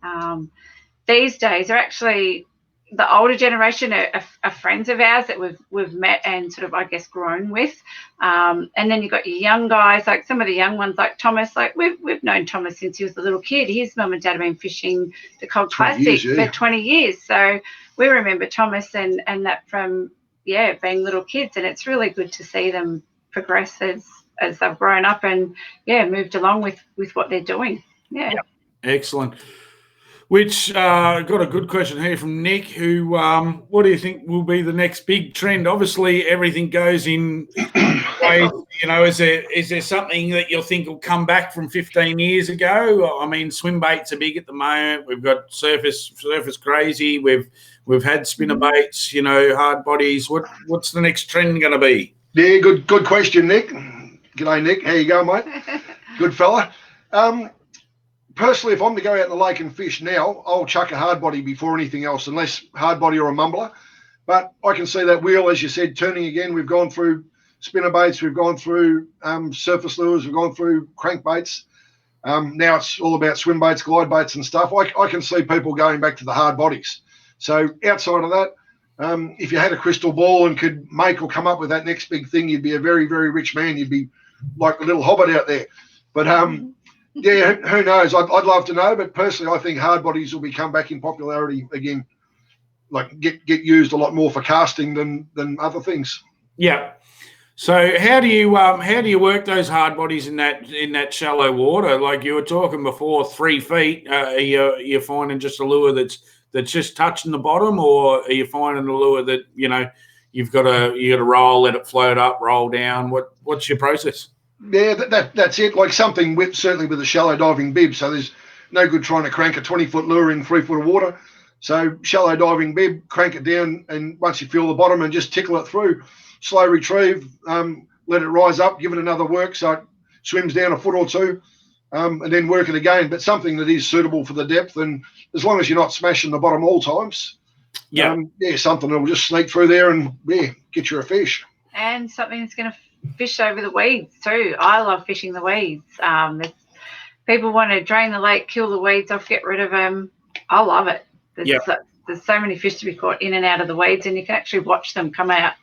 these days are actually the older generation are friends of ours that we've met and sort of, I guess, grown with. And then you've got your young guys, like some of the young ones, like Thomas. Like we've known Thomas since he was a little kid. His mum and dad have been fishing the Cod Classic for 20 years. So we remember Thomas and that from being little kids, and it's really good to see them progress as they've grown up and moved along with what they're doing. Yeah. Excellent. Which got a good question here from Nick, who what do you think will be the next big trend? Obviously, everything goes in ways. You know, is there something that you'll think will come back from 15 years ago? I mean, swim baits are big at the moment. We've got surface crazy. We've had spinner baits. You know, hard bodies. What's the next trend going to be? Yeah, good question, Nick. G'day, Nick. How you going, mate? Good fella. Personally, if I'm to go out in the lake and fish now, I'll chuck a hard body before anything else, unless hard body or a mumbler. But I can see that wheel, as you said, turning again. We've gone through spinner baits, we've gone through surface lures, we've gone through crankbaits. Now it's all about swim baits, glide baits and stuff. I can see people going back to the hard bodies. So outside of that, if you had a crystal ball and could make or come up with that next big thing, you'd be a very, very rich man. You'd be like a little hobbit out there. But yeah, who knows? I'd love to know, but personally, I think hard bodies will become back in popularity again. Like get used a lot more for casting than other things. Yeah. So how do you work those hard bodies in that shallow water? Like you were talking before, 3 feet. You're finding just a lure that's just touching the bottom, or are you finding a lure that you've got to roll, let it float up, roll down? What's your process? Yeah, that's it. Like something certainly with a shallow diving bib. So there's no good trying to crank a 20-foot lure in 3 foot of water. So shallow diving bib, crank it down, and once you feel the bottom, and just tickle it through. Slow retrieve, let it rise up, give it another work so it swims down a foot or two, and then work it again. But something that is suitable for the depth, and as long as you're not smashing the bottom all times, something that will just sneak through there and get you a fish. And something that's going to fish over the weeds too. I love fishing the weeds. People want to drain the lake, kill the weeds off, get rid of them. I love it. There's so many fish to be caught in and out of the weeds, and you can actually watch them come out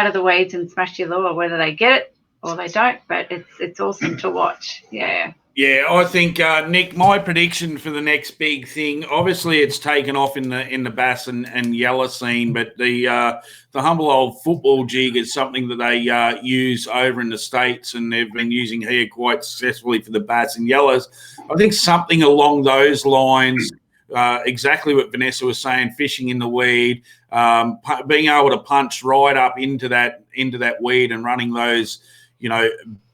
of the weeds and smash your lure, whether they get it or they don't. But it's awesome to watch. Yeah. Yeah, I think Nick, my prediction for the next big thing, obviously it's taken off in the bass and yellow scene, but the humble old football jig is something that they use over in the States, and they've been using here quite successfully for the bass and yellows. I think something along those lines, exactly what Vanessa was saying, fishing in the weed, being able to punch right up into that weed and running those,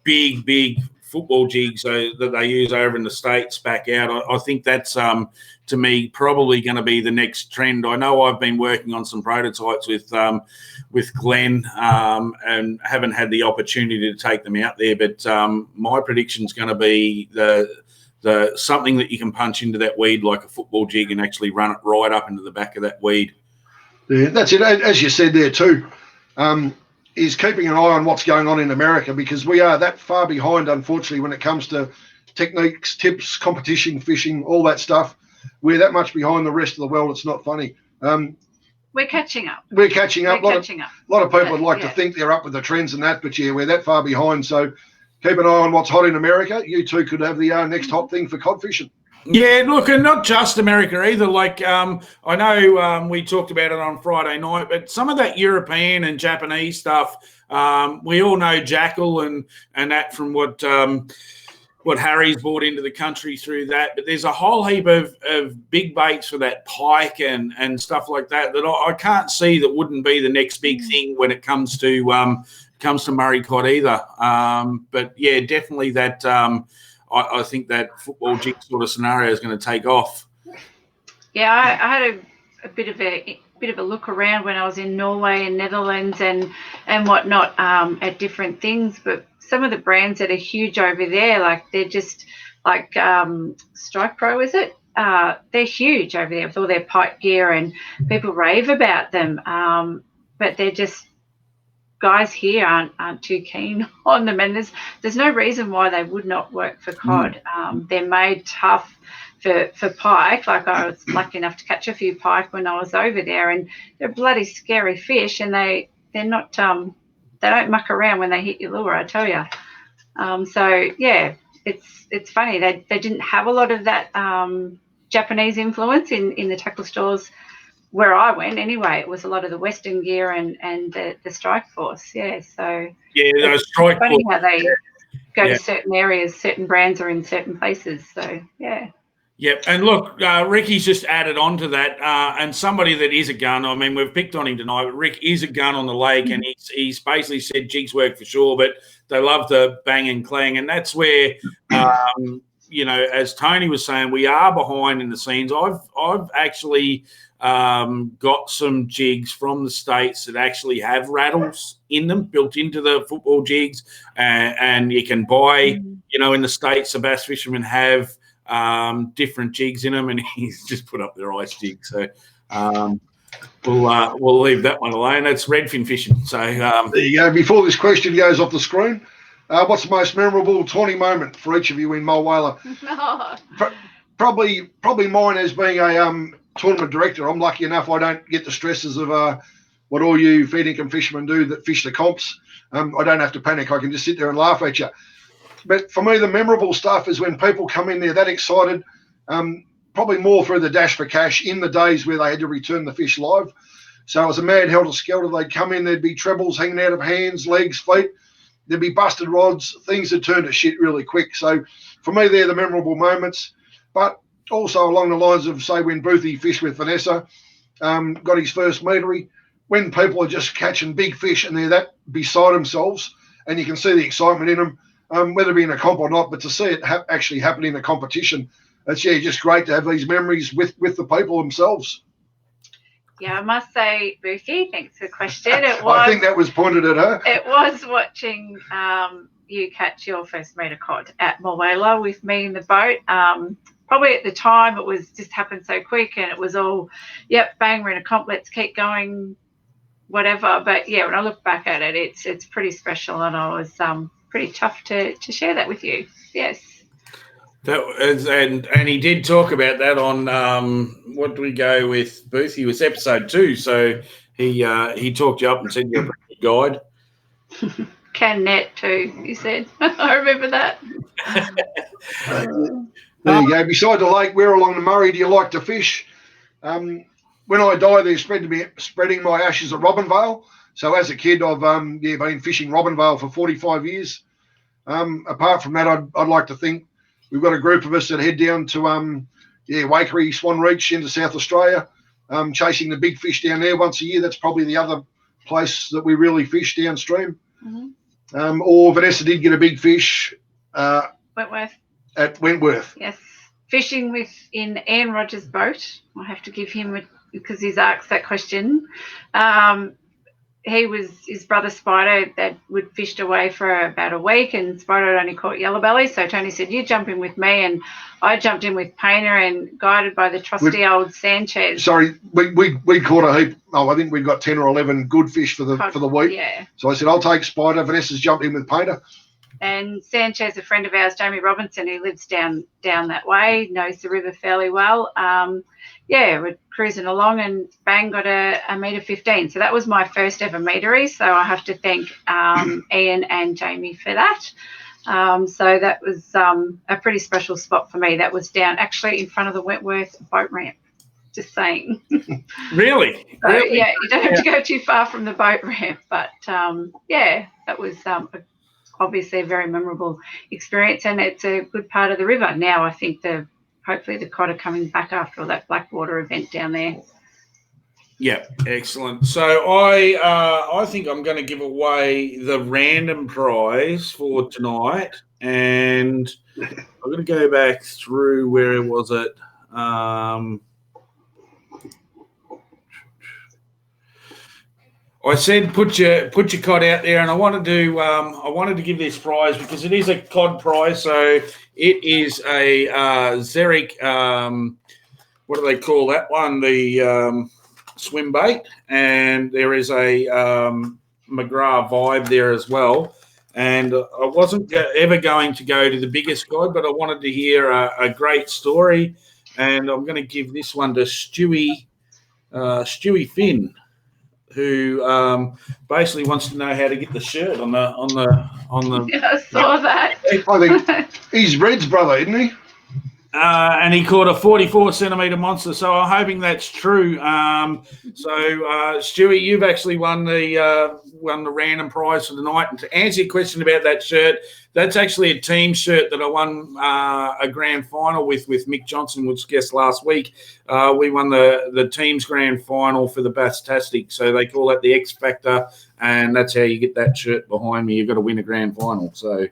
big football jigs that they use over in the States back out. I think that's, to me, probably going to be the next trend. I know I've been working on some prototypes with Glenn and haven't had the opportunity to take them out there, but my prediction is going to be the something that you can punch into that weed like a football jig and actually run it right up into the back of that weed. Yeah, that's it. As you said there too, is keeping an eye on what's going on in America, because we are that far behind, unfortunately, when it comes to techniques, tips, competition, fishing, all that stuff. We're that much behind the rest of the world. It's not funny. We're catching up. We're catching up. A lot of people would like yeah. to think they're up with the trends and that, but yeah, we're that far behind. So keep an eye on what's hot in America. You two could have the next hot thing for cod fishing. Yeah, look, and not just America either. Like, I know we talked about it on Friday night, but some of that European and Japanese stuff, we all know jackal and that from what Harry's brought into the country through that. But there's a whole heap of big baits for that pike and stuff like that I can't see that wouldn't be the next big thing when it comes to Murray cod either. But yeah, definitely that. I think that football jig sort of scenario is going to take off. Yeah, I had a bit of a look around when I was in Norway and Netherlands and whatnot at different things. But some of the brands that are huge over there, like they're just like Strike Pro, is it? They're huge over there with all their pike gear, and people rave about them. But they're just, guys here aren't too keen on them, and there's no reason why they would not work for cod. They're made tough for pike. Like, I was lucky enough to catch a few pike when I was over there, and they're bloody scary fish, and they're not they don't muck around when they hit your lure, I tell you. So yeah, it's funny they didn't have a lot of that Japanese influence in the tackle stores where I went anyway. It was a lot of the Western gear and the Strike Force. Yeah, so yeah, it's Strike funny Force. how they go to certain areas, certain brands are in certain places. So yeah. Yep, and look, Ricky's just added on to that, and somebody that is a gun. I mean, we've picked on him tonight, but Rick is a gun on the lake, and he's basically said jigs work for sure, but they love the bang and clang, and that's where, as Tony was saying, we are behind in the scenes. I've actually got some jigs from the States that actually have rattles in them, built into the football jigs, and you can buy, in the States, the bass fishermen have different jigs in them, and he's just put up their ice jig. So we'll leave that one alone. That's redfin fishing. So there you go. Before this question goes off the screen, what's the most memorable tourney moment for each of you in Mulwala? Probably mine as being a tournament director. I'm lucky enough I don't get the stresses of what all you feed income fishermen do that fish the comps. I don't have to panic. I can just sit there and laugh at you. But for me, the memorable stuff is when people come in there that excited, probably more through the dash for cash in the days where they had to return the fish live. So it was a mad helter-skelter. They'd come in, there'd be trebles hanging out of hands, legs, feet. There'd be busted rods. Things had turned to shit really quick. So for me, they're the memorable moments. But also along the lines of, say, when Boothie fished with Vanessa, got his first meatery, when people are just catching big fish and they're that beside themselves, and you can see the excitement in them, whether it be in a comp or not, but to see it actually happen in a competition, it's just great to have these memories with the people themselves. Yeah, I must say, Boothie, thanks for the question. I think that was pointed at her. It was watching you catch your first meter cod at Mulwala with me in the boat. Probably at the time it was just happened so quick, and it was all, yep, bang, we're in a comp, let's keep going, whatever. But yeah, when I look back at it, it's pretty special, and I was pretty tough to share that with you. Yes. That is, and he did talk about that on what do we go with Booth? He was episode 2, so he talked you up and said you're a pretty good guide. Can net too, he said. I remember that. There you go. Beside the lake, where along the Murray do you like to fish? When I die, they're spreading my ashes at Robinvale. So as a kid, I've been fishing Robinvale for 45 years. Apart from that, I'd like to think we've got a group of us that head down to Waikerie, Swan Reach into South Australia, chasing the big fish down there once a year. That's probably the other place that we really fish downstream. Mm-hmm. Or Vanessa did get a big fish. Wentworth. At Wentworth. Yes. Fishing in Ian Rogers' boat. I have to give him because he's asked that question. his brother Spider that would fished away for about a week, and Spider had only caught yellowbelly. So Tony said, "You jump in with me," and I jumped in with Painter, and guided by the trusty old Sanchez. Sorry, we caught a heap. Oh, I think we've got 10 or 11 good fish for the week. Yeah. So I said, I'll take Spider. Vanessa's jumped in with Painter. And Sanchez, a friend of ours, Jamie Robinson, who lives down that way, knows the river fairly well. We're cruising along, and bang, got a 1.15 metre. So that was my first ever metery. So I have to thank Ian and Jamie for that. So that was a pretty special spot for me. That was down actually in front of the Wentworth boat ramp. Just saying. Really? So, really? Yeah, you don't have to go too far from the boat ramp. But that was obviously a very memorable experience, and it's a good part of the river. Now I think hopefully the cod are coming back after all that Blackwater event down there. Yeah, excellent. So I think I'm going to give away the random prize for tonight, and I'm going to go back through where was it. I said put your cod out there, and I wanted to give this prize because it is a cod prize. So it is a Zerich. What do they call that one? The swim bait, and there is a McGrath Vibe there as well. And I wasn't ever going to go to the biggest cod, but I wanted to hear a great story, and I'm going to give this one to Stewie Finn, who basically wants to know how to get the shirt on the. Yeah, I saw that. I think he's Red's brother, isn't he? And he caught a 44-centimetre monster, so I'm hoping that's true. Stewie, you've actually won the random prize for the night. And to answer your question about that shirt, that's actually a team shirt that I won a grand final with Mick Johnson, which guest last week. We won the team's grand final for the Bass-tastic, so they call that the X Factor, and that's how you get that shirt behind me. You've got to win a grand final, so...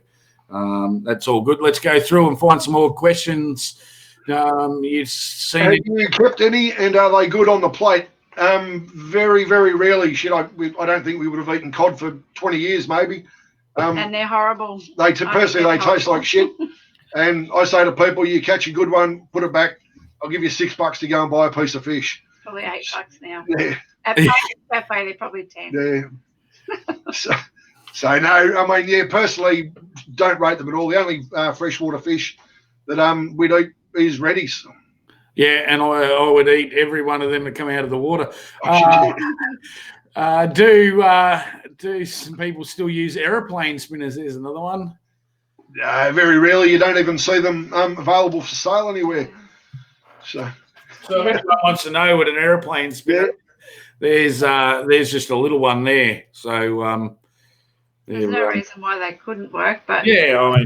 that's all good. Let's go through and find some more questions. You've seen Have you kept any, and are they good on the plate? Very, very rarely I don't think we would have eaten cod for 20 years, maybe. And they're horrible. They taste like shit. And I say to people, you catch a good one, put it back. I'll give you $6 to go and buy a piece of fish. Probably $8 now. Yeah. At Cafe, they're probably 10. Yeah. So no, I mean, yeah, personally, don't rate them at all. The only freshwater fish that we'd eat is reddies. Yeah, and I would eat every one of them that come out of the water. Do some people still use aeroplane spinners? There's another one. Very rarely. You don't even see them available for sale anywhere. So if anyone wants to know what an aeroplane spinner, there's just a little one there. So. There's no reason why they couldn't work, but I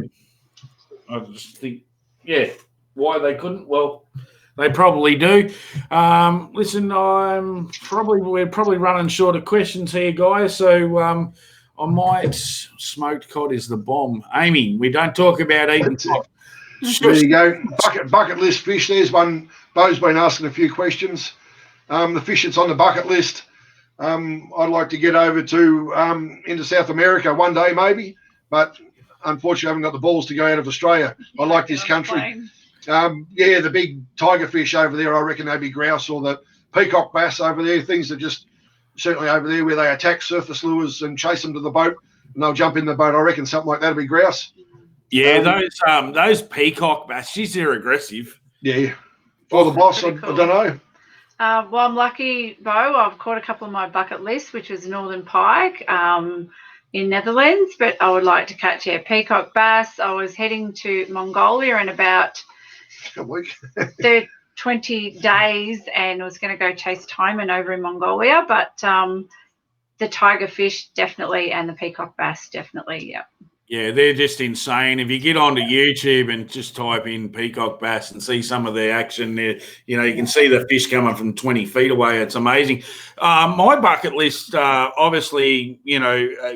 just think, why they couldn't? Well, they probably do. Listen, we're probably running short of questions here, guys. So I might smoked cod is the bomb. Amy, we don't talk about eating cod. There you go. Bucket list fish. There's one. Bo's been asking a few questions. The fish that's on the bucket list. I'd like to get over to into South America one day, maybe, but unfortunately, I haven't got the balls to go out of Australia. I like this country. The big tiger fish over there, I reckon they'd be grouse, or the peacock bass over there. Things that just certainly over there where they attack surface lures and chase them to the boat, and they'll jump in the boat. I reckon something like that'd be grouse. Yeah, those peacock bass, geez, they're aggressive. Yeah. Or the boss, cool. I don't know. Well, I'm lucky, Bo. I've caught a couple of my bucket lists, which was northern pike in Netherlands, but I would like to catch peacock bass. I was heading to Mongolia in about a week. 20 days, and I was going to go chase taimen over in Mongolia, but the tiger fish definitely, and the peacock bass definitely, yeah. Yeah, they're just insane. If you get onto YouTube and just type in peacock bass and see some of their action there, you can see the fish coming from 20 feet away. It's amazing. My bucket list, obviously,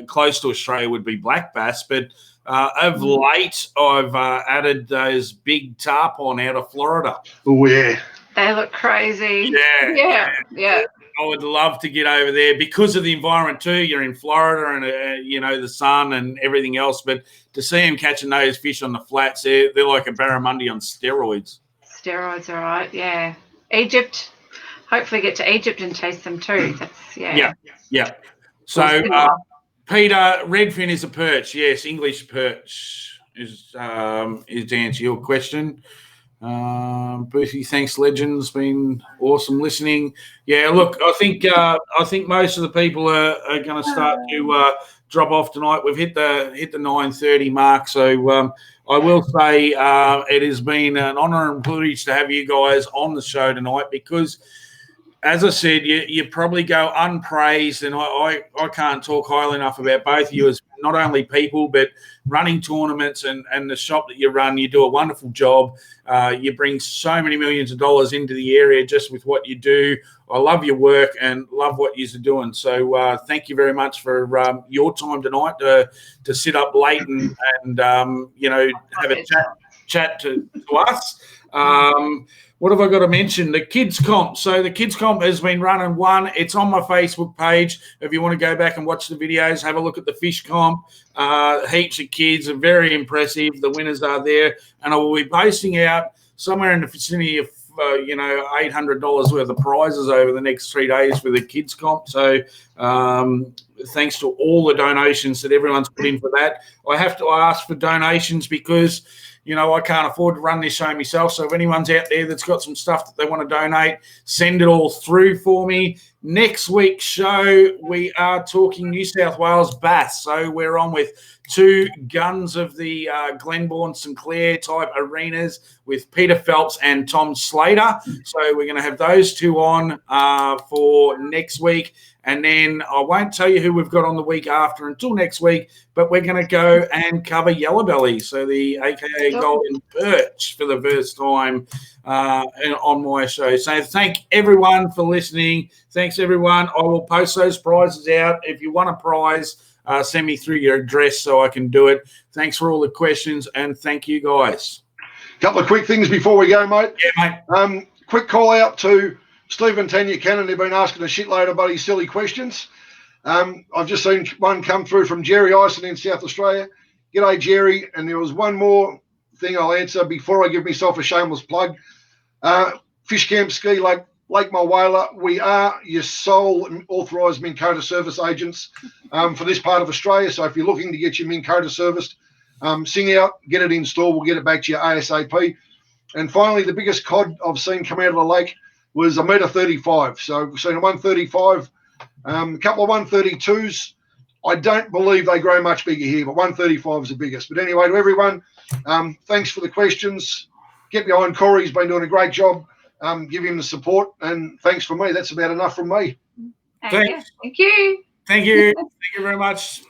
close to Australia would be black bass, but of late I've added those big tarpon out of Florida. Oh, yeah. They look crazy. Yeah. I would love to get over there because of the environment too. You're in Florida and, you know, the sun and everything else. But to see them catching those fish on the flats, they're like a barramundi on steroids. Steroids, all right, yeah. Egypt, hopefully get to Egypt and taste them too. That's, yeah. So, Peter, redfin is a perch. Yes, English perch is to answer your question. Boothie, thanks, legends. Been awesome listening. Yeah, look, I think most of the people are going to start to drop off tonight. We've hit the 9:30 mark, so I will say it has been an honour and privilege to have you guys on the show tonight because, as I said, you probably go unpraised, and I can't talk highly enough about both of you as not only people, but running tournaments and the shop that you run. You do a wonderful job. You bring so many millions of dollars into the area just with what you do. I love your work and love what you're doing. So thank you very much for your time tonight to sit up late and you know, have a chat to us. What have I got to mention? The kids comp. So the kids comp has been running one. It's on my Facebook page. If you want to go back and watch the videos, have a look at the fish comp. Heaps of kids are very impressive. The winners are there, and I will be posting out somewhere in the vicinity of you know, $800 worth of prizes over the next 3 days for the kids comp. So thanks to all the donations that everyone's put in for that. I have to ask for donations because, you know, I can't afford to run this show myself. So if anyone's out there that's got some stuff that they want to donate, send it all through for me. Next week's show, we are talking New South Wales bass. So we're on with two guns of the Glenbourne Sinclair type arenas with Peter Phelps and Tom Slater. So we're going to have those two on for next week. And then I won't tell you who we've got on the week after until next week, but we're going to go and cover yellow belly, so the AKA golden perch for the first time on my show. So thank everyone for listening. Thanks, everyone. I will post those prizes out. If you want a prize, send me through your address so I can do it. Thanks for all the questions, and thank you, guys. Couple of quick things before we go, mate. Yeah, mate. Quick call out to Steve and Tanya Cannon. They've been asking a shitload of buddy silly questions. I've just seen one come through from Jerry Ison in South Australia. G'day, Jerry. And there was one more thing I'll answer before I give myself a shameless plug. Fish Camp Ski Lake Mulwala. We are your sole authorised Minn Kota service agents for this part of Australia. So if you're looking to get your Minn Kota serviced, sing out, get it installed. We'll get it back to you ASAP. And finally, the biggest cod I've seen come out of the lake was 1.35 m. So we've seen a 135, a couple of 132s. I don't believe they grow much bigger here, but 135 is the biggest. But anyway, to everyone, thanks for the questions. Get behind Corey. He's been doing a great job. Give him the support. And thanks for me. That's about enough from me. Thanks. Thank you. Thank you. Thank you very much.